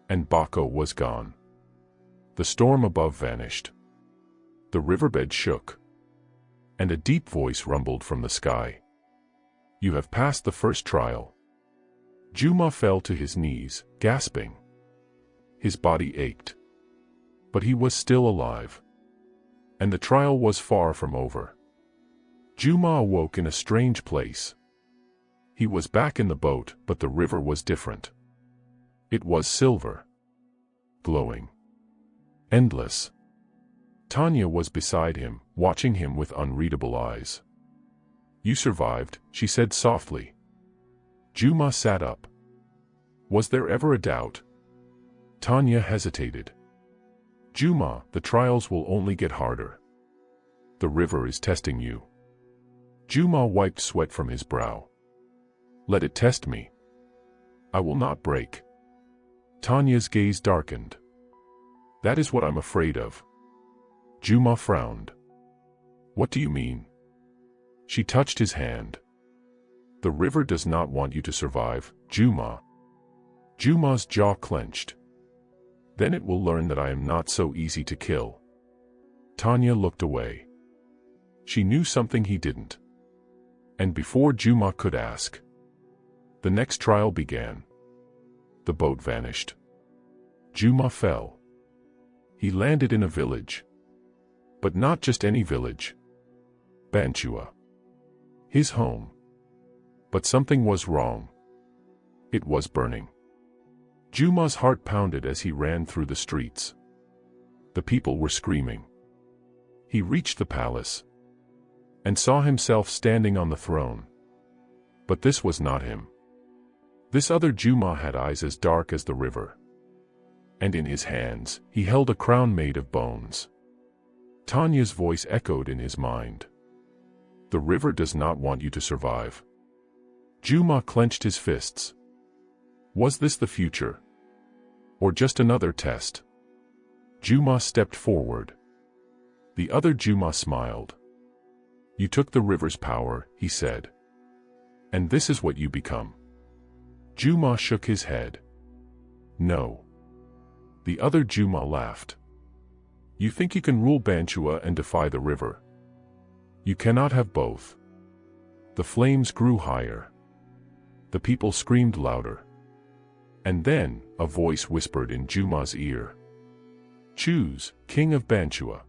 And Bako was gone. The storm above vanished. The riverbed shook. And a deep voice rumbled from the sky. You have passed the first trial. Juma fell to his knees, gasping. His body ached. But he was still alive. And the trial was far from over. Juma awoke in a strange place. He was back in the boat, but the river was different. It was silver. Glowing. Endless. Tanya was beside him, watching him with unreadable eyes. You survived, she said softly. Juma sat up. Was there ever a doubt? Tanya hesitated. Juma, the trials will only get harder. The river is testing you. Juma wiped sweat from his brow. Let it test me. I will not break. Tanya's gaze darkened. That is what I'm afraid of. Juma frowned. What do you mean? She touched his hand. The river does not want you to survive, Juma. Juma's jaw clenched. Then it will learn that I am not so easy to kill. Tanya looked away. She knew something he didn't. And before Juma could ask, the next trial began. The boat vanished. Juma fell. He landed in a village. But not just any village. Banua. His home. But something was wrong. It was burning. Juma's heart pounded as he ran through the streets. The people were screaming. He reached the palace and saw himself standing on the throne. But this was not him. This other Juma had eyes as dark as the river. And in his hands, he held a crown made of bones. Tanya's voice echoed in his mind. The river does not want you to survive. Juma clenched his fists. Was this the future? Or just another test? Juma stepped forward. The other Juma smiled. You took the river's power, he said. And this is what you become. Juma shook his head. No. The other Juma laughed. You think you can rule Banua and defy the river? You cannot have both. The flames grew higher. The people screamed louder. And then, a voice whispered in Juma's ear. Choose, King of Banua.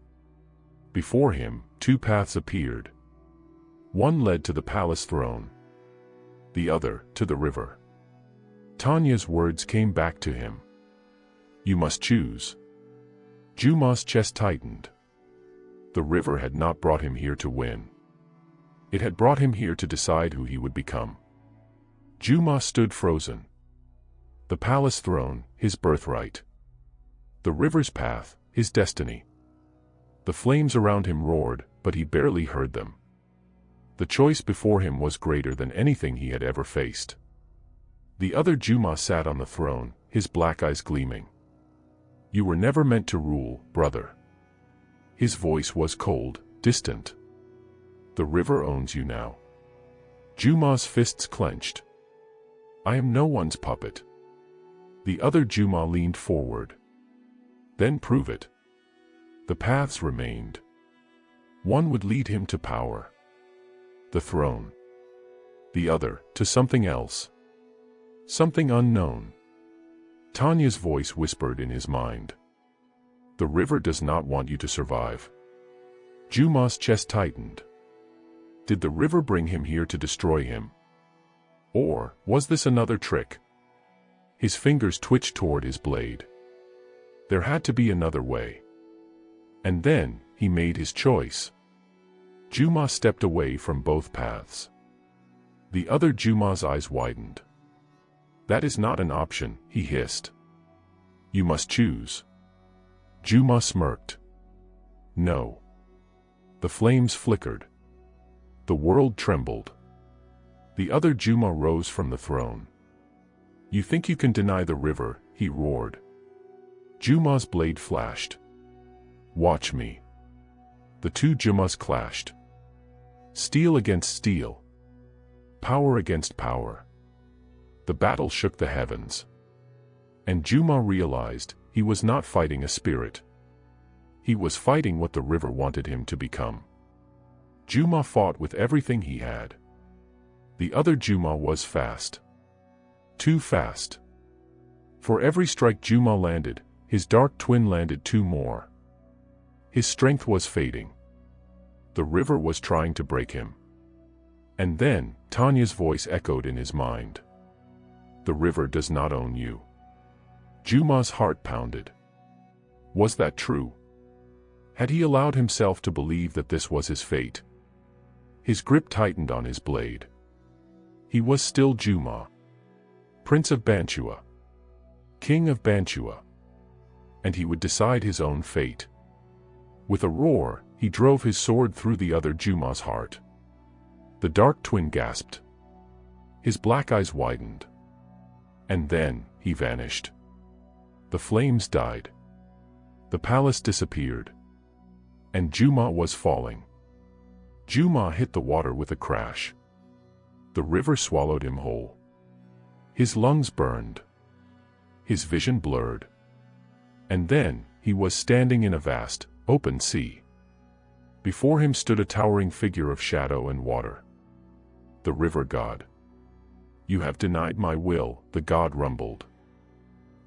Before him, two paths appeared. One led to the palace throne. The other, to the river. Tanya's words came back to him. You must choose. Juma's chest tightened. The river had not brought him here to win. It had brought him here to decide who he would become. Juma stood frozen. The palace throne, his birthright. The river's path, his destiny. The flames around him roared, but he barely heard them. The choice before him was greater than anything he had ever faced. The other Juma sat on the throne, his black eyes gleaming. You were never meant to rule, brother. His voice was cold, distant. The river owns you now. Juma's fists clenched. I am no one's puppet. The other Juma leaned forward. Then prove it. The paths remained. One would lead him to power. The throne. The other, to something else. Something unknown. Tanya's voice whispered in his mind. The river does not want you to survive. Juma's chest tightened. Did the river bring him here to destroy him? Or was this another trick? His fingers twitched toward his blade. There had to be another way. And then, he made his choice. Juma stepped away from both paths. The other Juma's eyes widened. That is not an option, he hissed. You must choose. Juma smirked. No. The flames flickered. The world trembled. The other Juma rose from the throne. You think you can deny the river, he roared. Juma's blade flashed. Watch me. The two Jumas clashed. Steel against steel. Power against power. The battle shook the heavens. And Juma realized he was not fighting a spirit. He was fighting what the river wanted him to become. Juma fought with everything he had. The other Juma was fast. Too fast. For every strike Juma landed, his dark twin landed two more. His strength was fading. The river was trying to break him. And then, Tanya's voice echoed in his mind. The river does not own you. Juma's heart pounded. Was that true? Had he allowed himself to believe that this was his fate? His grip tightened on his blade. He was still Juma. Prince of Banua. King of Banua. And he would decide his own fate. With a roar, he drove his sword through the other Juma's heart. The dark twin gasped. His black eyes widened. And then, he vanished. The flames died. The palace disappeared. And Juma was falling. Juma hit the water with a crash. The river swallowed him whole. His lungs burned. His vision blurred. And then, he was standing in a vast, open sea. Before him stood a towering figure of shadow and water. The river god. You have denied my will, the god rumbled.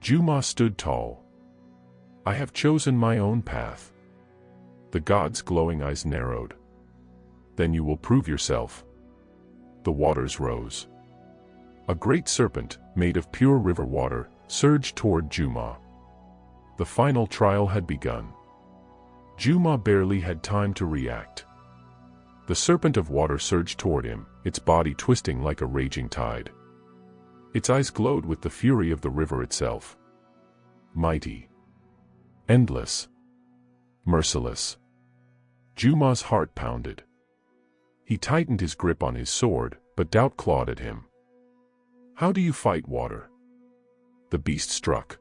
Juma stood tall. I have chosen my own path. The god's glowing eyes narrowed. Then you will prove yourself. The waters rose. A great serpent, made of pure river water, surged toward Juma. The final trial had begun. Juma barely had time to react. The serpent of water surged toward him, its body twisting like a raging tide. Its eyes glowed with the fury of the river itself. Mighty. Endless. Merciless. Juma's heart pounded. He tightened his grip on his sword, but doubt clawed at him. How do you fight water? The beast struck.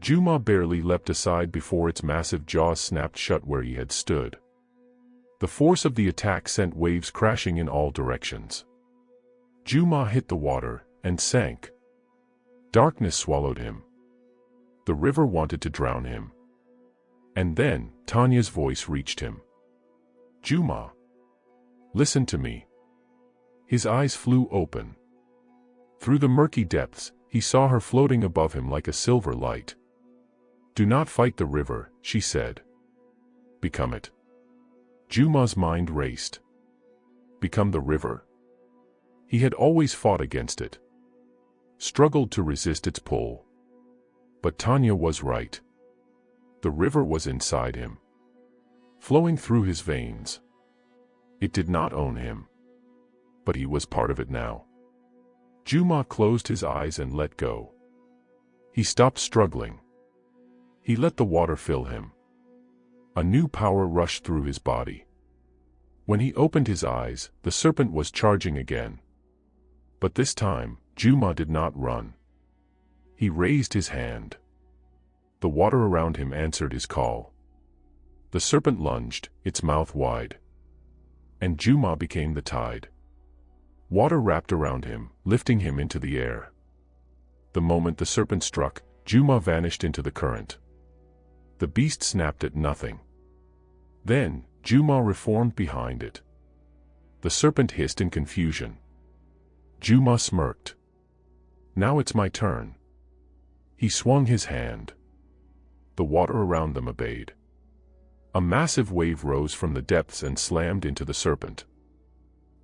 Juma barely leapt aside before its massive jaws snapped shut where he had stood. The force of the attack sent waves crashing in all directions. Juma hit the water, and sank. Darkness swallowed him. The river wanted to drown him. And then, Tanya's voice reached him. Juma. Listen to me. His eyes flew open. Through the murky depths, he saw her floating above him like a silver light. Do not fight the river, she said. Become it. Juma's mind raced. Become the river? He had always fought against it. Struggled to resist its pull. But Tanya was right. The river was inside him. Flowing through his veins. It did not own him. But he was part of it now. Juma closed his eyes and let go. He stopped struggling. He let the water fill him. A new power rushed through his body. When he opened his eyes, the serpent was charging again. But this time, Juma did not run. He raised his hand. The water around him answered his call. The serpent lunged, its mouth wide. And Juma became the tide. Water wrapped around him, lifting him into the air. The moment the serpent struck, Juma vanished into the current. The beast snapped at nothing. Then, Juma reformed behind it. The serpent hissed in confusion. Juma smirked. Now it's my turn. He swung his hand. The water around them obeyed. A massive wave rose from the depths and slammed into the serpent.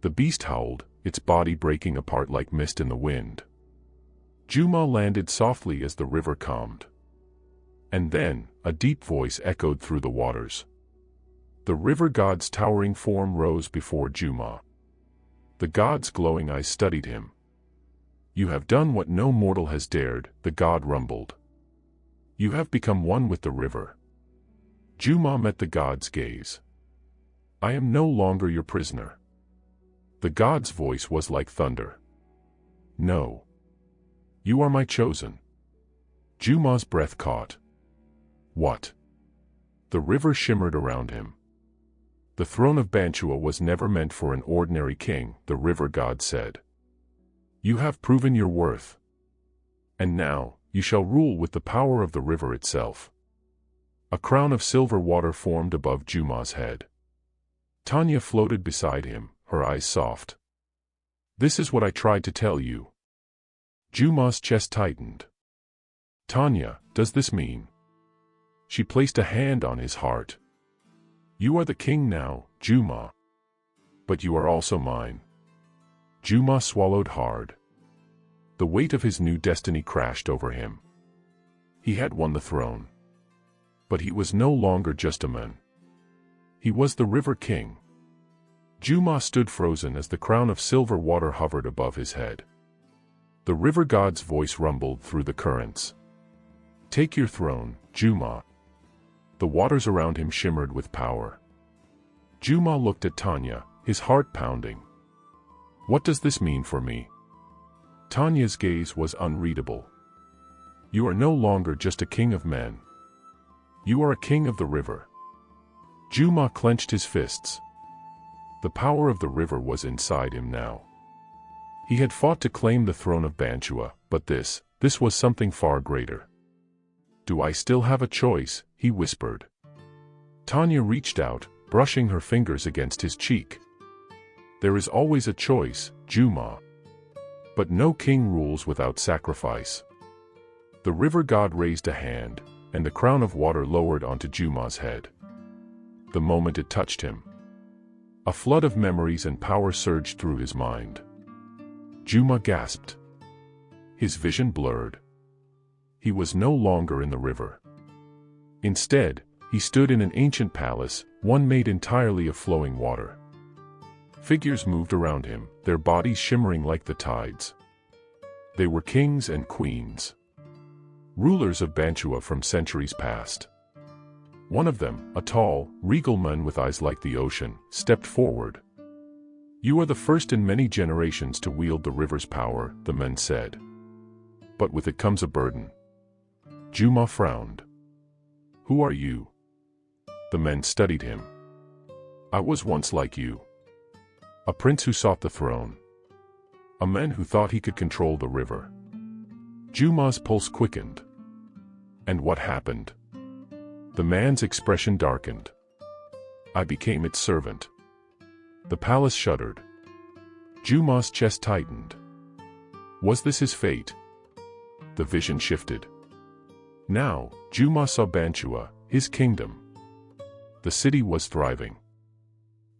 The beast howled, its body breaking apart like mist in the wind. Juma landed softly as the river calmed. And then, a deep voice echoed through the waters. The river god's towering form rose before Juma. The god's glowing eyes studied him. "You have done what no mortal has dared," the god rumbled. "You have become one with the river." Juma met the god's gaze. "I am no longer your prisoner." The god's voice was like thunder. "No. You are my chosen." Juma's breath caught. "What?" The river shimmered around him. "The throne of Banua was never meant for an ordinary king," the river god said. "You have proven your worth. And now, you shall rule with the power of the river itself." A crown of silver water formed above Juma's head. Tanya floated beside him, her eyes soft. "This is what I tried to tell you." Juma's chest tightened. "Tanya, does this mean?" She placed a hand on his heart. "You are the king now, Juma. But you are also mine." Juma swallowed hard. The weight of his new destiny crashed over him. He had won the throne. But he was no longer just a man. He was the River King. Juma stood frozen as the crown of silver water hovered above his head. The river god's voice rumbled through the currents. "Take your throne, Juma." The waters around him shimmered with power. Juma looked at Tanya, his heart pounding. "What does this mean for me?" Tanya's gaze was unreadable. "You are no longer just a king of men. You are a king of the river." Juma clenched his fists. The power of the river was inside him now. He had fought to claim the throne of Banua, but this was something far greater. "Do I still have a choice?" he whispered. Tanya reached out, brushing her fingers against his cheek. "There is always a choice, Juma. But no king rules without sacrifice." The river god raised a hand, and the crown of water lowered onto Juma's head. The moment it touched him, a flood of memories and power surged through his mind. Juma gasped. His vision blurred. He was no longer in the river. Instead, he stood in an ancient palace, one made entirely of flowing water. Figures moved around him, their bodies shimmering like the tides. They were kings and queens. Rulers of Banua from centuries past. One of them, a tall, regal man with eyes like the ocean, stepped forward. "You are the first in many generations to wield the river's power," the man said. "But with it comes a burden." Juma frowned. "Who are you?" The man studied him. "I was once like you. A prince who sought the throne. A man who thought he could control the river." Juma's pulse quickened. "And what happened?" The man's expression darkened. "I became its servant." The palace shuddered. Juma's chest tightened. Was this his fate? The vision shifted. Now, Juma saw Banua, his kingdom. The city was thriving.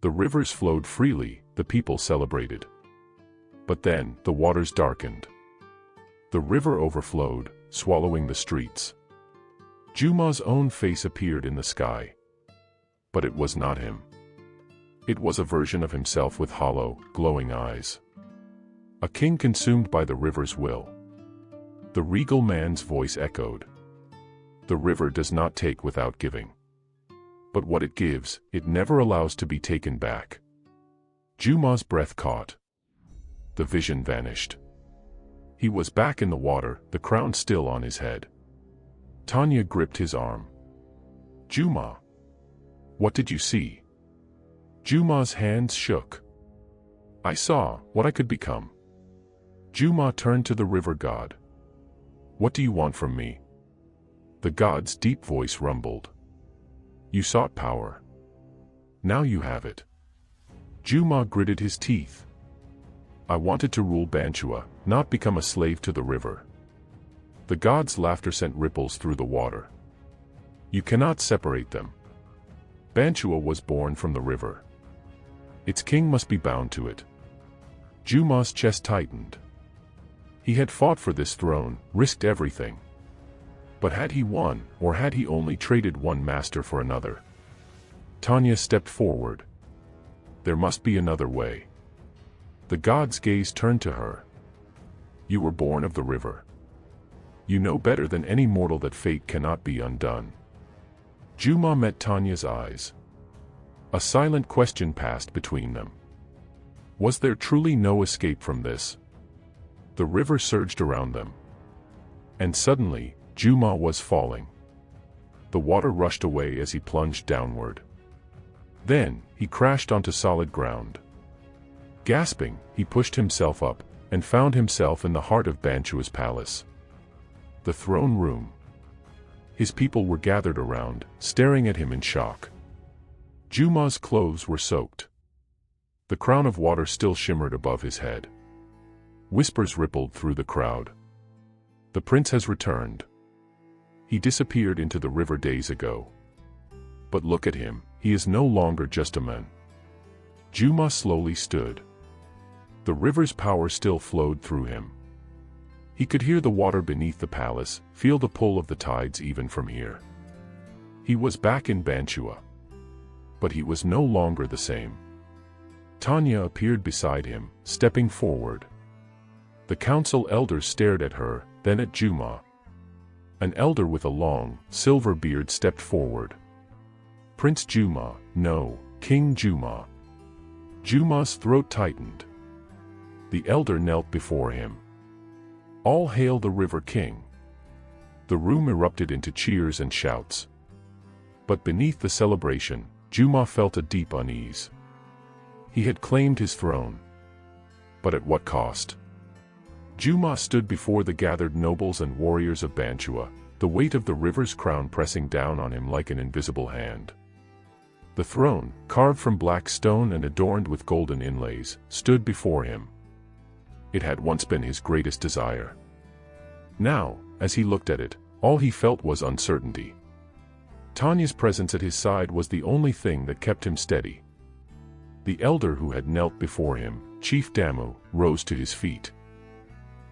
The rivers flowed freely, the people celebrated. But then, the waters darkened. The river overflowed, swallowing the streets. Juma's own face appeared in the sky. But it was not him. It was a version of himself with hollow, glowing eyes. A king consumed by the river's will. The regal man's voice echoed. The river does not take without giving. But what it gives, it never allows to be taken back. Juma's breath caught. The vision vanished. He was back in the water, the crown still on his head. Tanya gripped his arm. "Juma, what did you see?" Juma's hands shook. "I saw what I could become." Juma turned to the river god. "What do you want from me?" The god's deep voice rumbled. "You sought power. Now you have it." Juma gritted his teeth. "I wanted to rule Banua, not become a slave to the river." The god's laughter sent ripples through the water. "You cannot separate them. Banua was born from the river. Its king must be bound to it." Juma's chest tightened. He had fought for this throne, risked everything. But had he won, or had he only traded one master for another? Tanya stepped forward. There must be another way. The god's gaze turned to her. You were born of the river. You know better than any mortal that fate cannot be undone. Juma met Tanya's eyes. A silent question passed between them. Was there truly no escape from this? The river surged around them. And suddenly, Juma was falling. The water rushed away as he plunged downward. Then, he crashed onto solid ground. Gasping, he pushed himself up, and found himself in the heart of Banshua's palace. The throne room. His people were gathered around, staring at him in shock. Juma's clothes were soaked. The crown of water still shimmered above his head. Whispers rippled through the crowd. The prince has returned. He disappeared into the river days ago. But look at him, he is no longer just a man. Juma slowly stood. The river's power still flowed through him. He could hear the water beneath the palace, feel the pull of the tides even from here. He was back in Banua. But he was no longer the same. Tanya appeared beside him, stepping forward. The council elders stared at her, then at Juma. An elder with a long, silver beard stepped forward. Prince Juma, no, King Juma. Juma's throat tightened. The elder knelt before him. All hail the River King. The room erupted into cheers and shouts. But beneath the celebration, Juma felt a deep unease. He had claimed his throne. But at what cost? Juma stood before the gathered nobles and warriors of Banua, the weight of the river's crown pressing down on him like an invisible hand. The throne, carved from black stone and adorned with golden inlays, stood before him. It had once been his greatest desire. Now, as he looked at it, all he felt was uncertainty. Tanya's presence at his side was the only thing that kept him steady. The elder who had knelt before him, Chief Damu, rose to his feet.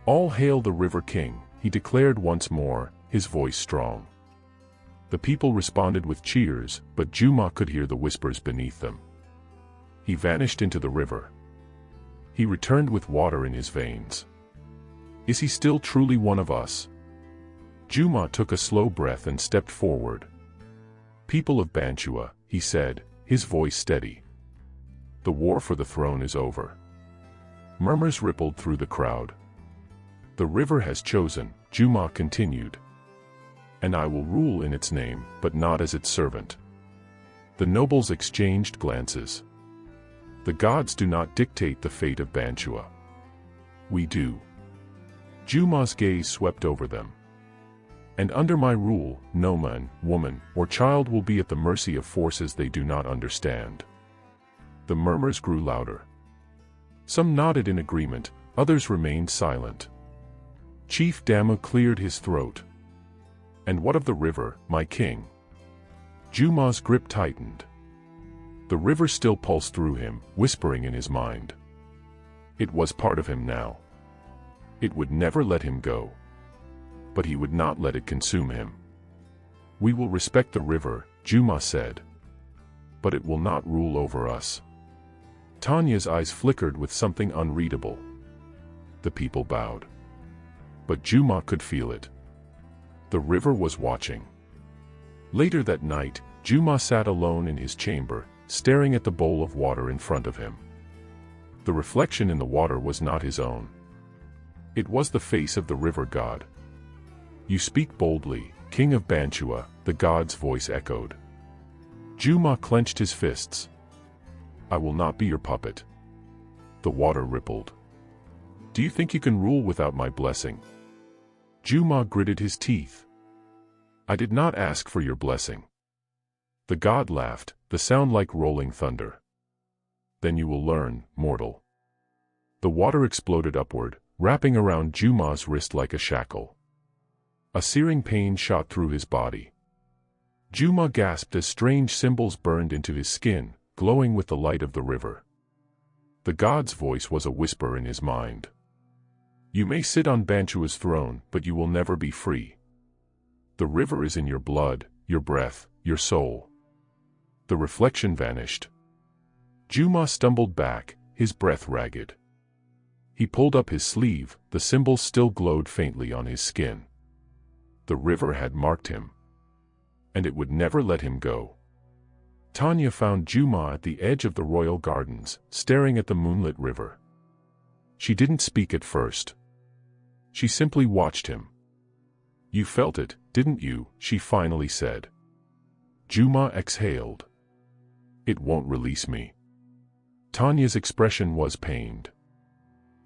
All hail the River King, he declared once more, his voice strong. The people responded with cheers, but Juma could hear the whispers beneath them. He vanished into the river. He returned with water in his veins. Is he still truly one of us? Juma took a slow breath and stepped forward. People of Banua, he said, his voice steady. The war for the throne is over. Murmurs rippled through the crowd. The river has chosen, Juma continued. And I will rule in its name, but not as its servant. The nobles exchanged glances. The gods do not dictate the fate of Banua. We do. Juma's gaze swept over them. And under my rule, no man, woman, or child will be at the mercy of forces they do not understand. The murmurs grew louder. Some nodded in agreement, others remained silent. Chief Damu cleared his throat. And what of the river, my king? Juma's grip tightened. The river still pulsed through him, whispering in his mind. It was part of him now. It would never let him go. But he would not let it consume him. We will respect the river, Juma said. But it will not rule over us. Tanya's eyes flickered with something unreadable. The people bowed. But Juma could feel it. The river was watching. Later that night, Juma sat alone in his chamber, staring at the bowl of water in front of him. The reflection in the water was not his own. It was the face of the river god. You speak boldly, King of Banua, the god's voice echoed. Juma clenched his fists. I will not be your puppet. The water rippled. Do you think you can rule without my blessing? Juma gritted his teeth. I did not ask for your blessing. The god laughed, the sound like rolling thunder. Then you will learn, mortal. The water exploded upward, wrapping around Juma's wrist like a shackle. A searing pain shot through his body. Juma gasped as strange symbols burned into his skin, glowing with the light of the river. The god's voice was a whisper in his mind. You may sit on Banshua's throne, but you will never be free. The river is in your blood, your breath, your soul. The reflection vanished. Juma stumbled back, his breath ragged. He pulled up his sleeve, the symbol still glowed faintly on his skin. The river had marked him. And it would never let him go. Tanya found Juma at the edge of the royal gardens, staring at the moonlit river. She didn't speak at first. She simply watched him. You felt it, didn't you? She finally said. Juma exhaled. It won't release me. Tanya's expression was pained.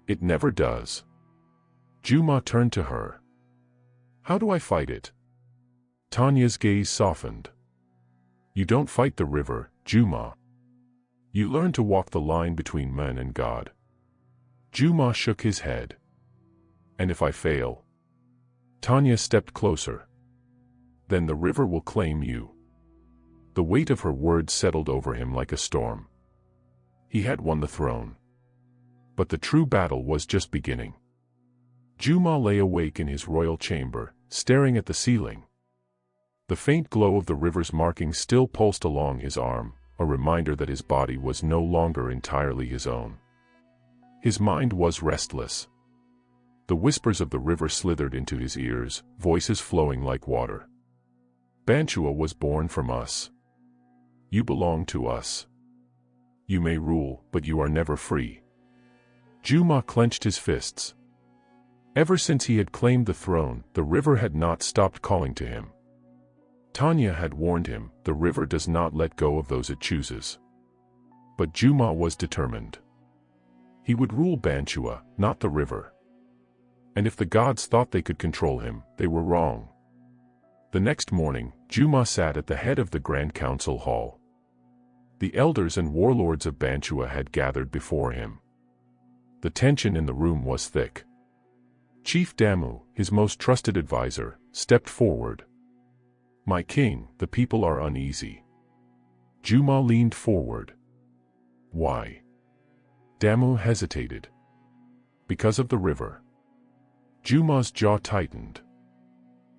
It never does. Juma turned to her. How do I fight it? Tanya's gaze softened. You don't fight the river, Juma. You learn to walk the line between man and God. Juma shook his head. And if I fail? Tanya stepped closer. Then the river will claim you. The weight of her words settled over him like a storm. He had won the throne. But the true battle was just beginning. Juma lay awake in his royal chamber, staring at the ceiling. The faint glow of the river's markings still pulsed along his arm, a reminder that his body was no longer entirely his own. His mind was restless. The whispers of the river slithered into his ears, voices flowing like water. Banua was born from us. You belong to us. You may rule, but you are never free. Juma clenched his fists. Ever since he had claimed the throne, the river had not stopped calling to him. Tanya had warned him, the river does not let go of those it chooses. But Juma was determined. He would rule Banua, not the river. And if the gods thought they could control him, they were wrong. The next morning, Juma sat at the head of the Grand Council Hall. The elders and warlords of Banua had gathered before him. The tension in the room was thick. Chief Damu, his most trusted advisor, stepped forward. My king, the people are uneasy. Juma leaned forward. Why? Damu hesitated. Because of the river. Juma's jaw tightened.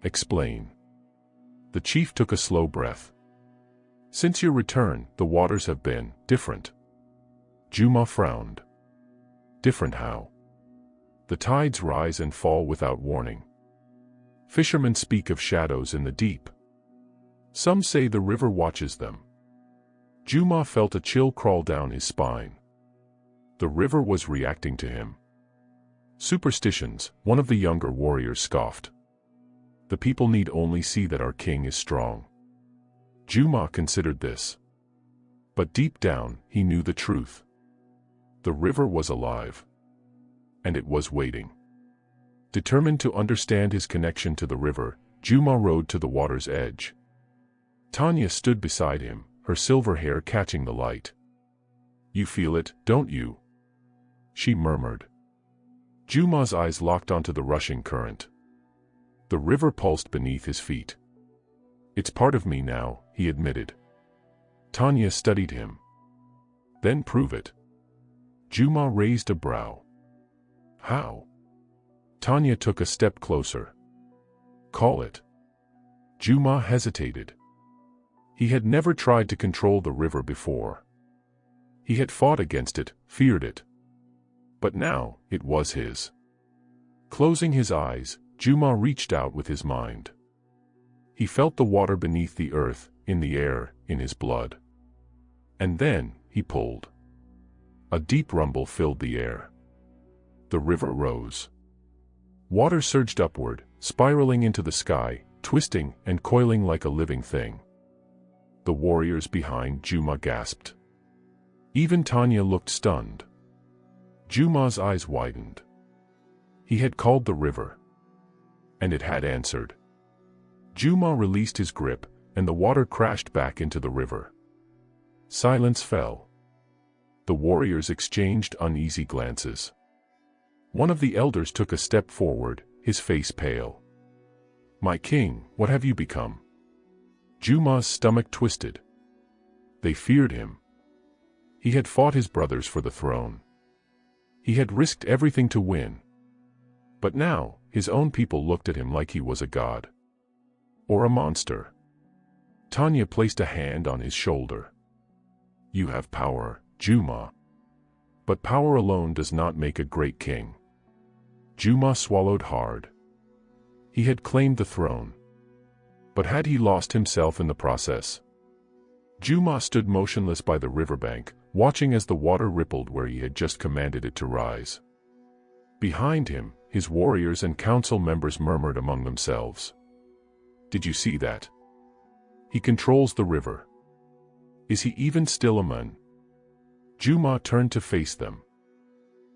Explain. The chief took a slow breath. Since your return, the waters have been different. Juma frowned. Different how? The tides rise and fall without warning. Fishermen speak of shadows in the deep. Some say the river watches them. Juma felt a chill crawl down his spine. The river was reacting to him. Superstitions, one of the younger warriors scoffed. The people need only see that our king is strong. Juma considered this. But deep down, he knew the truth. The river was alive. And it was waiting. Determined to understand his connection to the river, Juma rode to the water's edge. Tanya stood beside him, her silver hair catching the light. You feel it, don't you? She murmured. Juma's eyes locked onto the rushing current. The river pulsed beneath his feet. It's part of me now, he admitted. Tanya studied him. Then prove it. Juma raised a brow. How? Tanya took a step closer. Call it. Juma hesitated. He had never tried to control the river before. He had fought against it, feared it. But now, it was his. Closing his eyes, Juma reached out with his mind. He felt the water beneath the earth, in the air, in his blood. And then, he pulled. A deep rumble filled the air. The river rose. Water surged upward, spiraling into the sky, twisting and coiling like a living thing. The warriors behind Juma gasped. Even Tanya looked stunned. Juma's eyes widened. He had called the river. And it had answered. Juma released his grip, and the water crashed back into the river. Silence fell. The warriors exchanged uneasy glances. One of the elders took a step forward, his face pale. My king, what have you become? Juma's stomach twisted. They feared him. He had fought his brothers for the throne. He had risked everything to win. But now, his own people looked at him like he was a god. Or a monster. Tanya placed a hand on his shoulder. You have power, Juma. But power alone does not make a great king. Juma swallowed hard. He had claimed the throne. But had he lost himself in the process? Juma stood motionless by the riverbank, watching as the water rippled where he had just commanded it to rise. Behind him, his warriors and council members murmured among themselves. Did you see that? He controls the river. Is he even still a man? Juma turned to face them.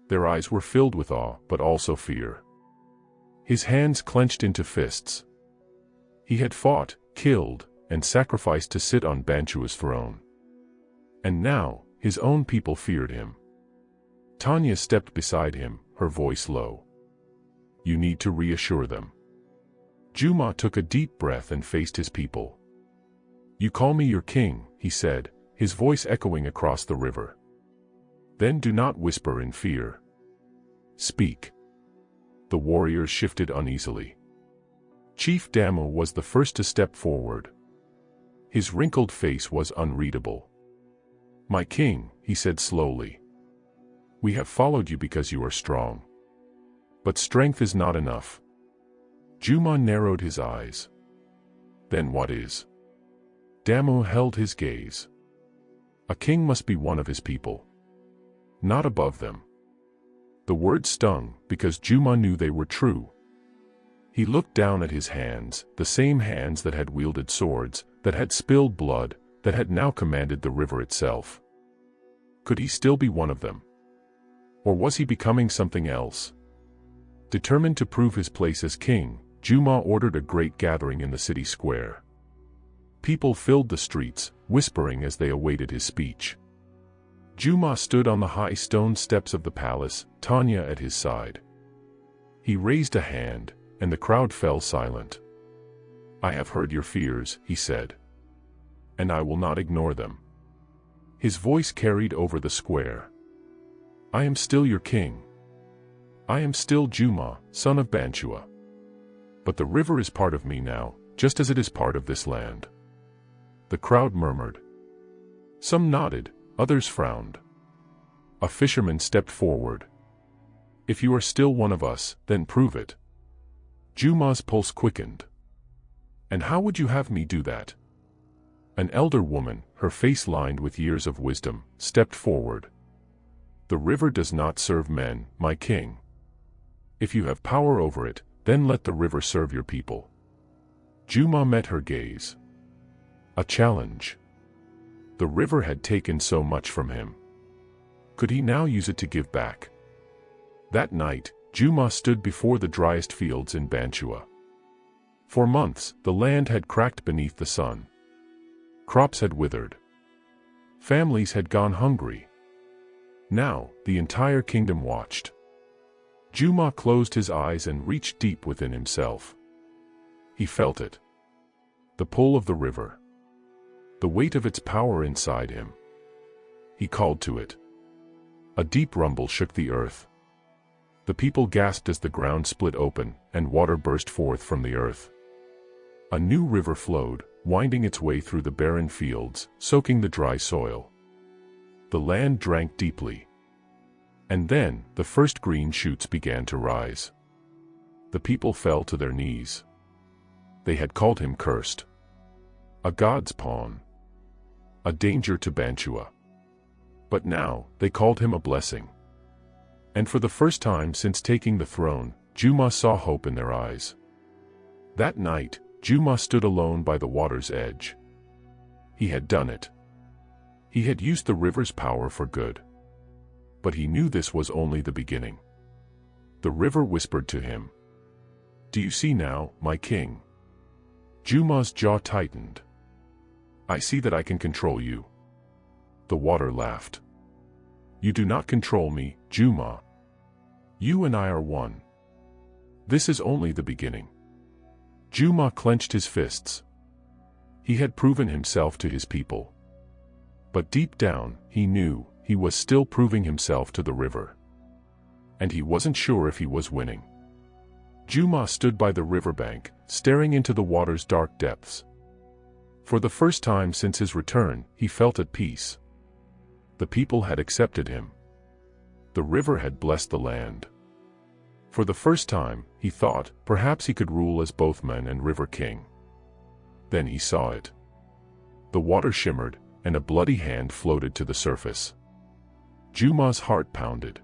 Their eyes were filled with awe, but also fear. His hands clenched into fists. He had fought, killed, and sacrificed to sit on Banua's throne. And now, his own people feared him. Tanya stepped beside him, her voice low. You need to reassure them. Juma took a deep breath and faced his people. You call me your king, he said, his voice echoing across the river. Then do not whisper in fear. Speak. The warriors shifted uneasily. Chief Banua was the first to step forward. His wrinkled face was unreadable. My king, he said slowly. We have followed you because you are strong. But strength is not enough. Juma narrowed his eyes. Then what is? Banua held his gaze. A king must be one of his people. Not above them. The words stung, because Juma knew they were true. He looked down at his hands, the same hands that had wielded swords, that had spilled blood, that had now commanded the river itself. Could he still be one of them? Or was he becoming something else? Determined to prove his place as king, Juma ordered a great gathering in the city square. People filled the streets, whispering as they awaited his speech. Juma stood on the high stone steps of the palace, Tanya at his side. He raised a hand, and the crowd fell silent. I have heard your fears, he said. And I will not ignore them. His voice carried over the square. I am still your king. I am still Juma, son of Banua. But the river is part of me now, just as it is part of this land. The crowd murmured. Some nodded, others frowned. A fisherman stepped forward. If you are still one of us, then prove it. Juma's pulse quickened. And how would you have me do that? An elder woman, her face lined with years of wisdom, stepped forward. The river does not serve men, my king. If you have power over it, then let the river serve your people. Juma met her gaze. A challenge. The river had taken so much from him. Could he now use it to give back? That night, Juma stood before the driest fields in Banua. For months, the land had cracked beneath the sun. Crops had withered. Families had gone hungry. Now, the entire kingdom watched. Juma closed his eyes and reached deep within himself. He felt it. The pull of the river. The weight of its power inside him. He called to it. A deep rumble shook the earth. The people gasped as the ground split open, and water burst forth from the earth. A new river flowed, winding its way through the barren fields, soaking the dry soil. The land drank deeply. And then, the first green shoots began to rise. The people fell to their knees. They had called him cursed. A god's pawn. A danger to Banua. But now, they called him a blessing. And for the first time since taking the throne, Juma saw hope in their eyes. That night, Juma stood alone by the water's edge. He had done it. He had used the river's power for good. But he knew this was only the beginning. The river whispered to him. Do you see now, my king? Juma's jaw tightened. I see that I can control you. The water laughed. You do not control me, Juma. You and I are one. This is only the beginning. Juma clenched his fists. He had proven himself to his people. But deep down, he knew, he was still proving himself to the river. and he wasn't sure if he was winning. Juma stood by the riverbank, staring into the water's dark depths. For the first time since his return, he felt at peace. The people had accepted him. The river had blessed the land. For the first time, he thought, perhaps he could rule as both man and river king. Then he saw it. The water shimmered, and a bloody hand floated to the surface. Juma's heart pounded.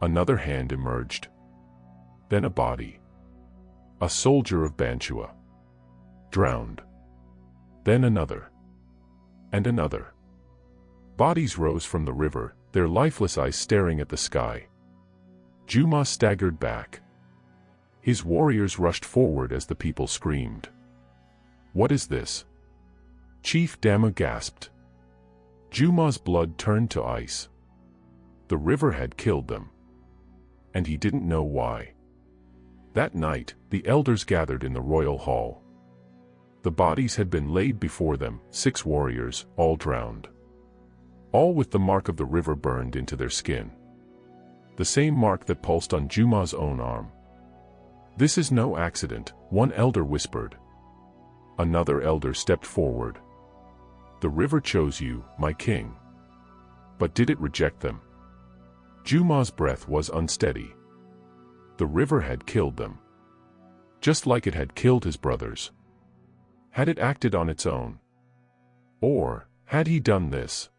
Another hand emerged. Then a body. A soldier of Banua. Drowned. Then another. And another. Bodies rose from the river, their lifeless eyes staring at the sky. Juma staggered back. His warriors rushed forward as the people screamed. "What is this?" Chief Dama gasped. Juma's blood turned to ice. The river had killed them. And he didn't know why. That night, the elders gathered in the royal hall. The bodies had been laid before them, 6 warriors, all drowned. All with the mark of the river burned into their skin. The same mark that pulsed on Juma's own arm. "This is no accident," one elder whispered. Another elder stepped forward. "The river chose you, my king." But did it reject them? Juma's breath was unsteady. The river had killed them. Just like it had killed his brothers. Had it acted on its own? Or, had he done this?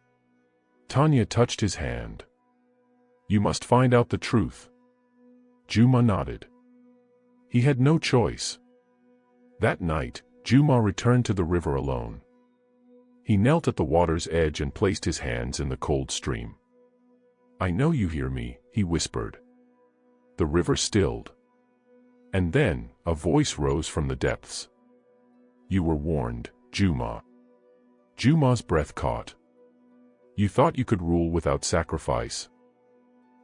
Tanya touched his hand. "You must find out the truth." Juma nodded. He had no choice. That night, Juma returned to the river alone. He knelt at the water's edge and placed his hands in the cold stream. "I know you hear me," he whispered. The river stilled. And then, a voice rose from the depths. "You were warned, Juma." Juma's breath caught. "You thought you could rule without sacrifice."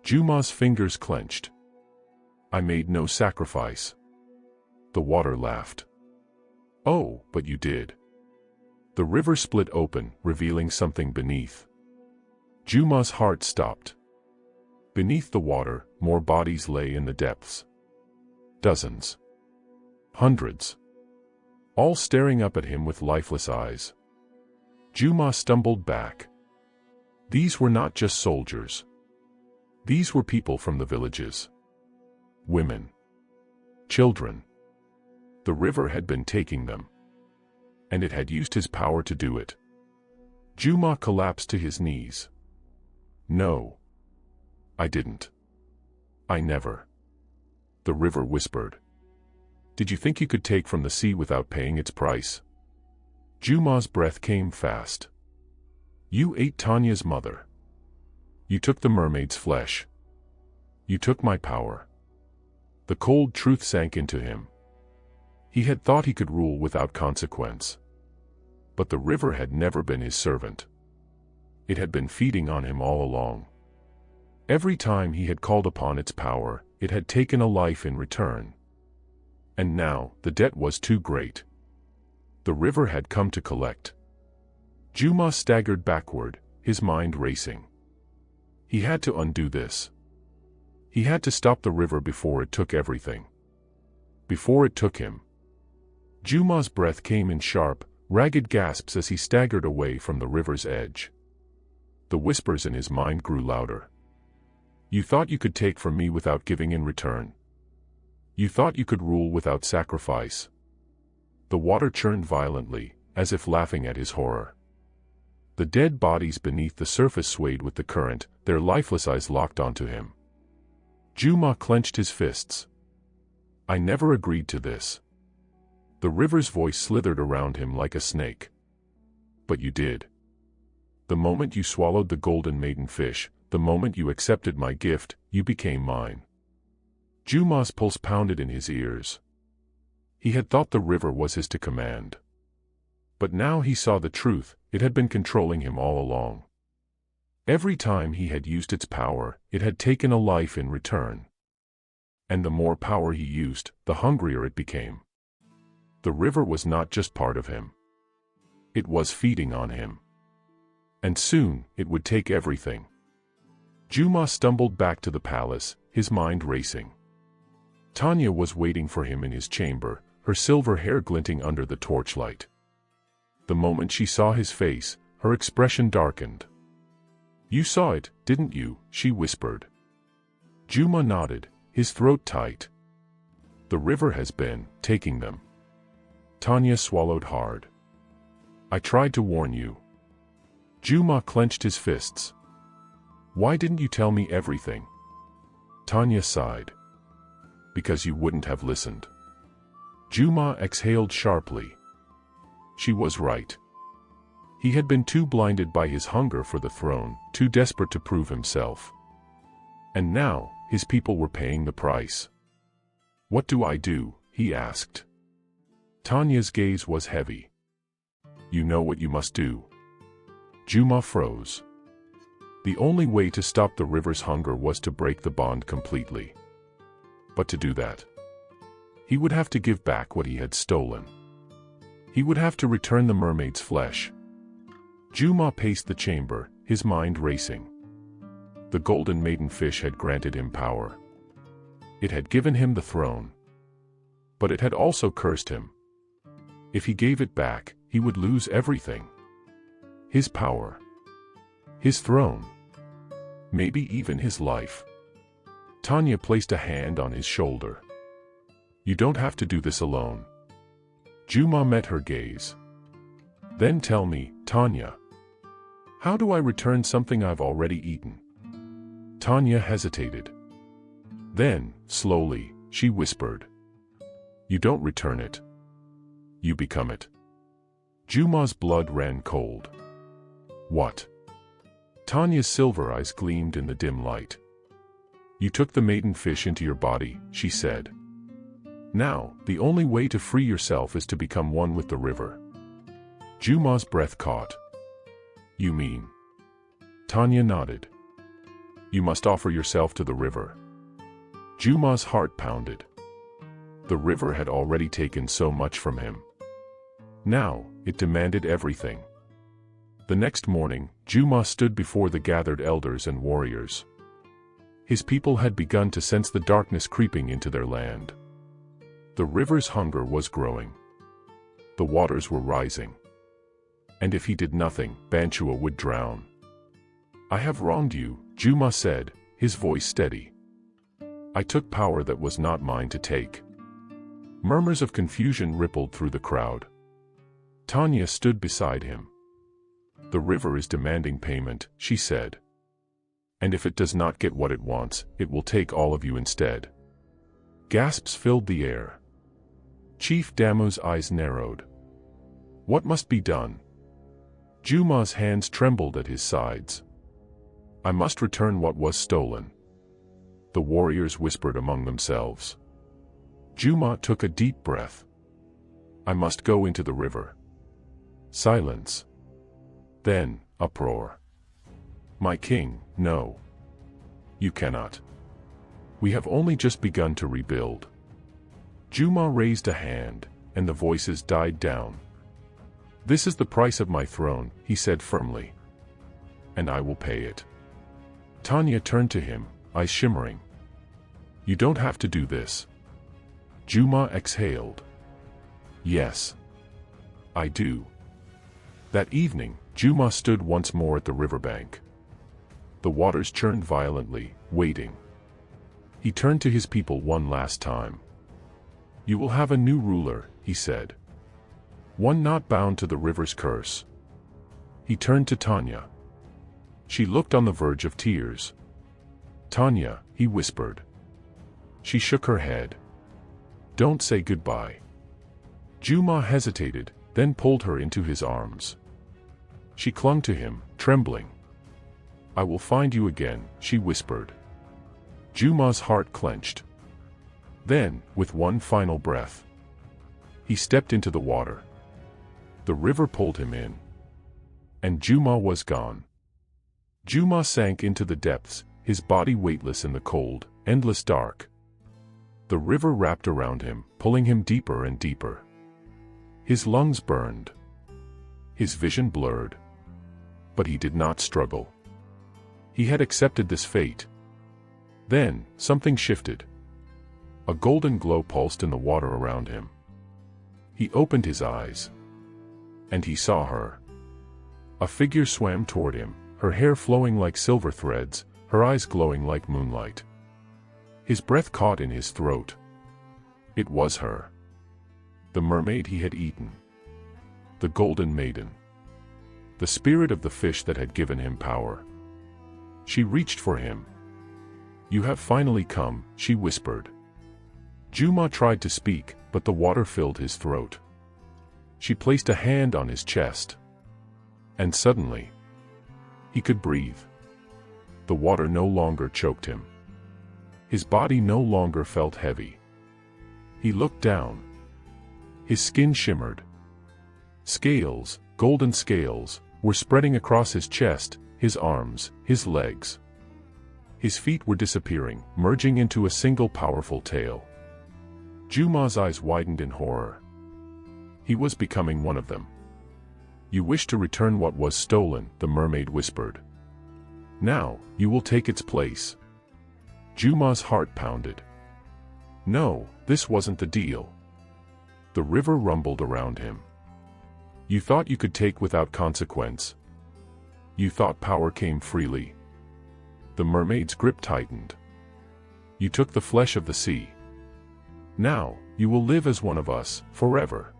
Juma's fingers clenched. "I made no sacrifice." The water laughed. "Oh, but you did." The river split open, revealing something beneath. Juma's heart stopped. Beneath the water, more bodies lay in the depths. Dozens. Hundreds. All staring up at him with lifeless eyes. Juma stumbled back. These were not just soldiers. These were people from the villages. Women. Children. The river had been taking them. And it had used his power to do it. Juma collapsed to his knees. "No. I didn't. I never." The river whispered. "Did you think you could take from the sea without paying its price?" Juma's breath came fast. "You ate Tanya's mother. You took the mermaid's flesh. You took my power." The cold truth sank into him. He had thought he could rule without consequence. But the river had never been his servant. It had been feeding on him all along. Every time he had called upon its power, it had taken a life in return. And now, the debt was too great. The river had come to collect. Juma staggered backward, his mind racing. He had to undo this. He had to stop the river before it took everything. Before it took him. Juma's breath came in sharp, ragged gasps as he staggered away from the river's edge. The whispers in his mind grew louder. "You thought you could take from me without giving in return. You thought you could rule without sacrifice." The water churned violently, as if laughing at his horror. The dead bodies beneath the surface swayed with the current, their lifeless eyes locked onto him. Juma clenched his fists. "I never agreed to this." The river's voice slithered around him like a snake. "But you did. The moment you swallowed the golden maiden fish, the moment you accepted my gift, you became mine." Juma's pulse pounded in his ears. He had thought the river was his to command. But now he saw the truth, it had been controlling him all along. Every time he had used its power, it had taken a life in return. And the more power he used, the hungrier it became. The river was not just part of him. It was feeding on him. And soon, it would take everything. Juma stumbled back to the palace, his mind racing. Tanya was waiting for him in his chamber, her silver hair glinting under the torchlight. The moment she saw his face, her expression darkened. "You saw it, didn't you?" she whispered. Juma nodded, his throat tight. "The river has been taking them." Tanya swallowed hard. "I tried to warn you." Juma clenched his fists. "Why didn't you tell me everything?" Tanya sighed. "Because you wouldn't have listened." Juma exhaled sharply. She was right. He had been too blinded by his hunger for the throne, too desperate to prove himself. And now, his people were paying the price. "What do I do?" he asked. Tanya's gaze was heavy. "You know what you must do." Juma froze. The only way to stop the river's hunger was to break the bond completely. But to do that, he would have to give back what he had stolen. He would have to return the mermaid's flesh. Juma paced the chamber, his mind racing. The golden maiden fish had granted him power. It had given him the throne. But it had also cursed him. If he gave it back, he would lose everything. His power. His throne. Maybe even his life. Tanya placed a hand on his shoulder. "You don't have to do this alone." Juma met her gaze. "Then tell me, Tanya. How do I return something I've already eaten?" Tanya hesitated. Then, slowly, she whispered. "You don't return it. You become it." Juma's blood ran cold. "What?" Tanya's silver eyes gleamed in the dim light. "You took the maiden fish into your body," she said. "Now, the only way to free yourself is to become one with the river." Juma's breath caught. "You mean?" Tanya nodded. "You must offer yourself to the river." Juma's heart pounded. The river had already taken so much from him. Now, it demanded everything. The next morning, Juma stood before the gathered elders and warriors. His people had begun to sense the darkness creeping into their land. The river's hunger was growing. The waters were rising. And if he did nothing, Banua would drown. "I have wronged you," Juma said, his voice steady. "I took power that was not mine to take." Murmurs of confusion rippled through the crowd. Tanya stood beside him. "The river is demanding payment," she said. "And if it does not get what it wants, it will take all of you instead." Gasps filled the air. Chief Damu's eyes narrowed. "What must be done?" Juma's hands trembled at his sides. "I must return what was stolen." The warriors whispered among themselves. Juma took a deep breath. "I must go into the river." Silence. Then, uproar. "My king, no. You cannot. We have only just begun to rebuild." Juma raised a hand, and the voices died down. "This is the price of my throne," he said firmly. "And I will pay it." Tanya turned to him, eyes shimmering. "You don't have to do this." Juma exhaled. "Yes. I do." That evening, Juma stood once more at the riverbank. The waters churned violently, waiting. He turned to his people one last time. "You will have a new ruler," he said. "One not bound to the river's curse." He turned to Tanya. She looked on the verge of tears. "Tanya," he whispered. She shook her head. "Don't say goodbye." Juma hesitated, then pulled her into his arms. She clung to him, trembling. "I will find you again," she whispered. Juma's heart clenched. Then, with one final breath, he stepped into the water. The river pulled him in. And Juma was gone. Juma sank into the depths, his body weightless in the cold, endless dark. The river wrapped around him, pulling him deeper and deeper. His lungs burned. His vision blurred. But he did not struggle. He had accepted this fate. Then, something shifted. A golden glow pulsed in the water around him. He opened his eyes. And he saw her. A figure swam toward him, her hair flowing like silver threads, her eyes glowing like moonlight. His breath caught in his throat. It was her. The mermaid he had eaten. The golden maiden. The spirit of the fish that had given him power. She reached for him. "You have finally come," she whispered. Juma tried to speak, but the water filled his throat. She placed a hand on his chest. And suddenly, he could breathe. The water no longer choked him. His body no longer felt heavy. He looked down. His skin shimmered. Scales, golden scales, were spreading across his chest, his arms, his legs. His feet were disappearing, merging into a single powerful tail. Juma's eyes widened in horror. He was becoming one of them. "You wish to return what was stolen," the mermaid whispered. "Now, you will take its place." Juma's heart pounded. No, this wasn't the deal. The river rumbled around him. "You thought you could take without consequence. You thought power came freely." The mermaid's grip tightened. "You took the flesh of the sea. Now, you will live as one of us, forever."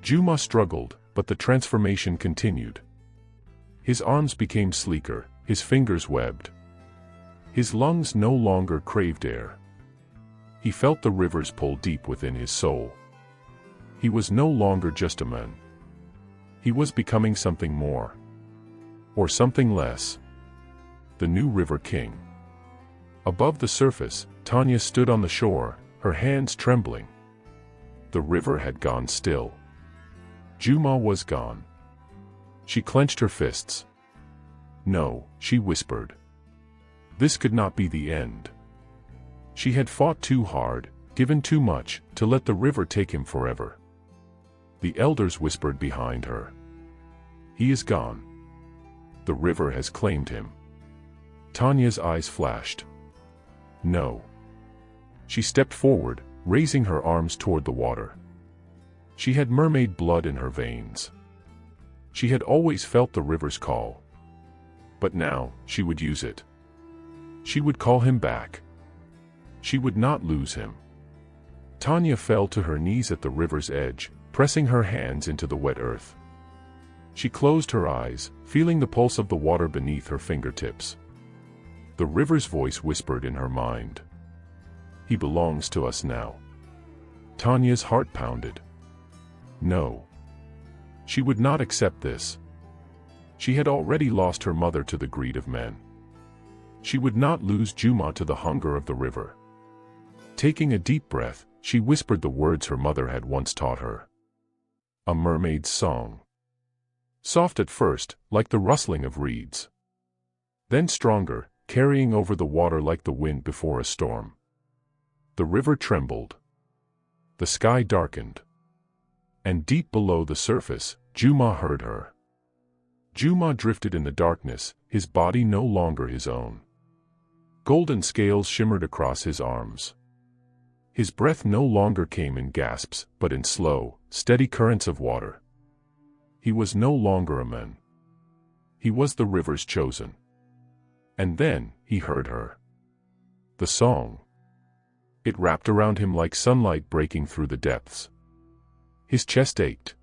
Juma struggled, but the transformation continued. His arms became sleeker, his fingers webbed. His lungs no longer craved air. He felt the rivers pull deep within his soul. He was no longer just a man. He was becoming something more. Or something less. The new River King. Above the surface, Tanya stood on the shore, her hands trembling. The river had gone still. Juma was gone. She clenched her fists. "No," she whispered. This could not be the end. She had fought too hard, given too much, to let the river take him forever. The elders whispered behind her. "He is gone. The river has claimed him." Tanya's eyes flashed. "No." She stepped forward, raising her arms toward the water. She had mermaid blood in her veins. She had always felt the river's call. But now, she would use it. She would call him back. She would not lose him. Tanya fell to her knees at the river's edge, pressing her hands into the wet earth. She closed her eyes, feeling the pulse of the water beneath her fingertips. The river's voice whispered in her mind. "He belongs to us now." Tanya's heart pounded. No. She would not accept this. She had already lost her mother to the greed of men. She would not lose Juma to the hunger of the river. Taking a deep breath, she whispered the words her mother had once taught her. A mermaid's song. Soft at first, like the rustling of reeds. Then stronger, carrying over the water like the wind before a storm. The river trembled. The sky darkened. And deep below the surface, Juma heard her. Juma drifted in the darkness, his body no longer his own. Golden scales shimmered across his arms. His breath no longer came in gasps, but in slow, steady currents of water. He was no longer a man. He was the river's chosen. And then, he heard her. The song. It wrapped around him like sunlight breaking through the depths. His chest ached.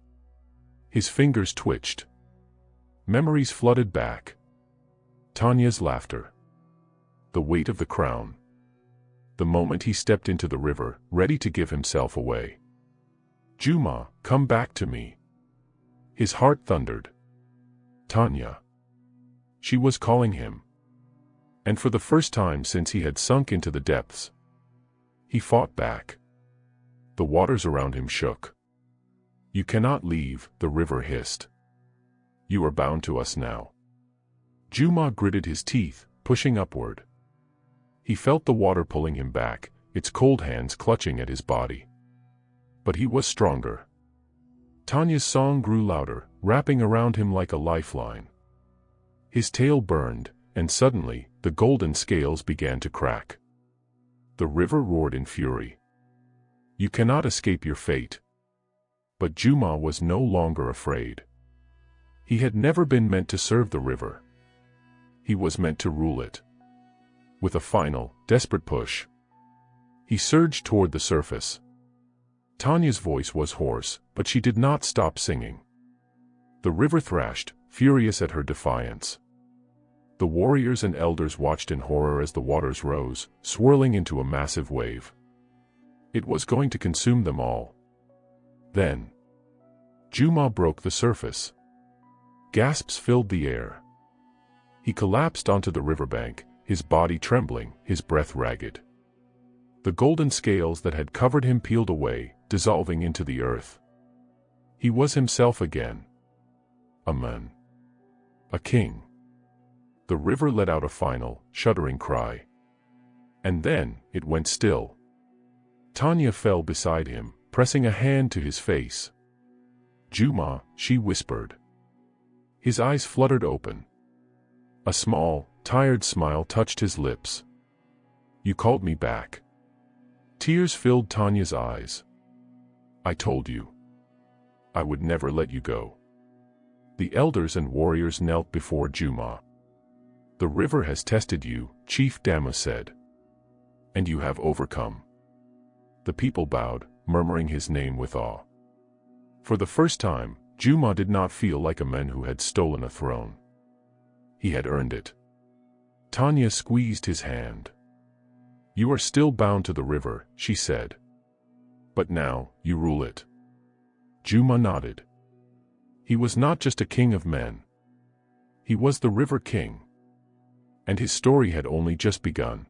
His fingers twitched. Memories flooded back. Tanya's laughter. The weight of the crown. The moment he stepped into the river, ready to give himself away. Juma, come back to me. His heart thundered. Tanya. She was calling him. And for the first time since he had sunk into the depths, he fought back. The waters around him shook. You cannot leave, the river hissed. You are bound to us now. Juma gritted his teeth, pushing upward. He felt the water pulling him back, its cold hands clutching at his body. But he was stronger. Tanya's song grew louder, wrapping around him like a lifeline. His tail burned, and suddenly, the golden scales began to crack. The river roared in fury. You cannot escape your fate. But Juma was no longer afraid. He had never been meant to serve the river. He was meant to rule it. With a final, desperate push, he surged toward the surface. Tanya's voice was hoarse, but she did not stop singing. The river thrashed, furious at her defiance. The warriors and elders watched in horror as the waters rose, swirling into a massive wave. It was going to consume them all. Then, Juma broke the surface. Gasps filled the air. He collapsed onto the riverbank, his body trembling, his breath ragged. The golden scales that had covered him peeled away, dissolving into the earth. He was himself again. A man. A king. The river let out a final, shuddering cry. And then, it went still. Tanya fell beside him, pressing a hand to his face. Juma, she whispered. His eyes fluttered open. A small, tired smile touched his lips. You called me back. Tears filled Tanya's eyes. I told you. I would never let you go. The elders and warriors knelt before Juma. The river has tested you, Chief Dama said. And you have overcome. The people bowed, murmuring his name with awe. For the first time, Juma did not feel like a man who had stolen a throne. He had earned it. Tanya squeezed his hand. You are still bound to the river, she said. But now, you rule it. Juma nodded. He was not just a king of men. He was the River King. And his story had only just begun.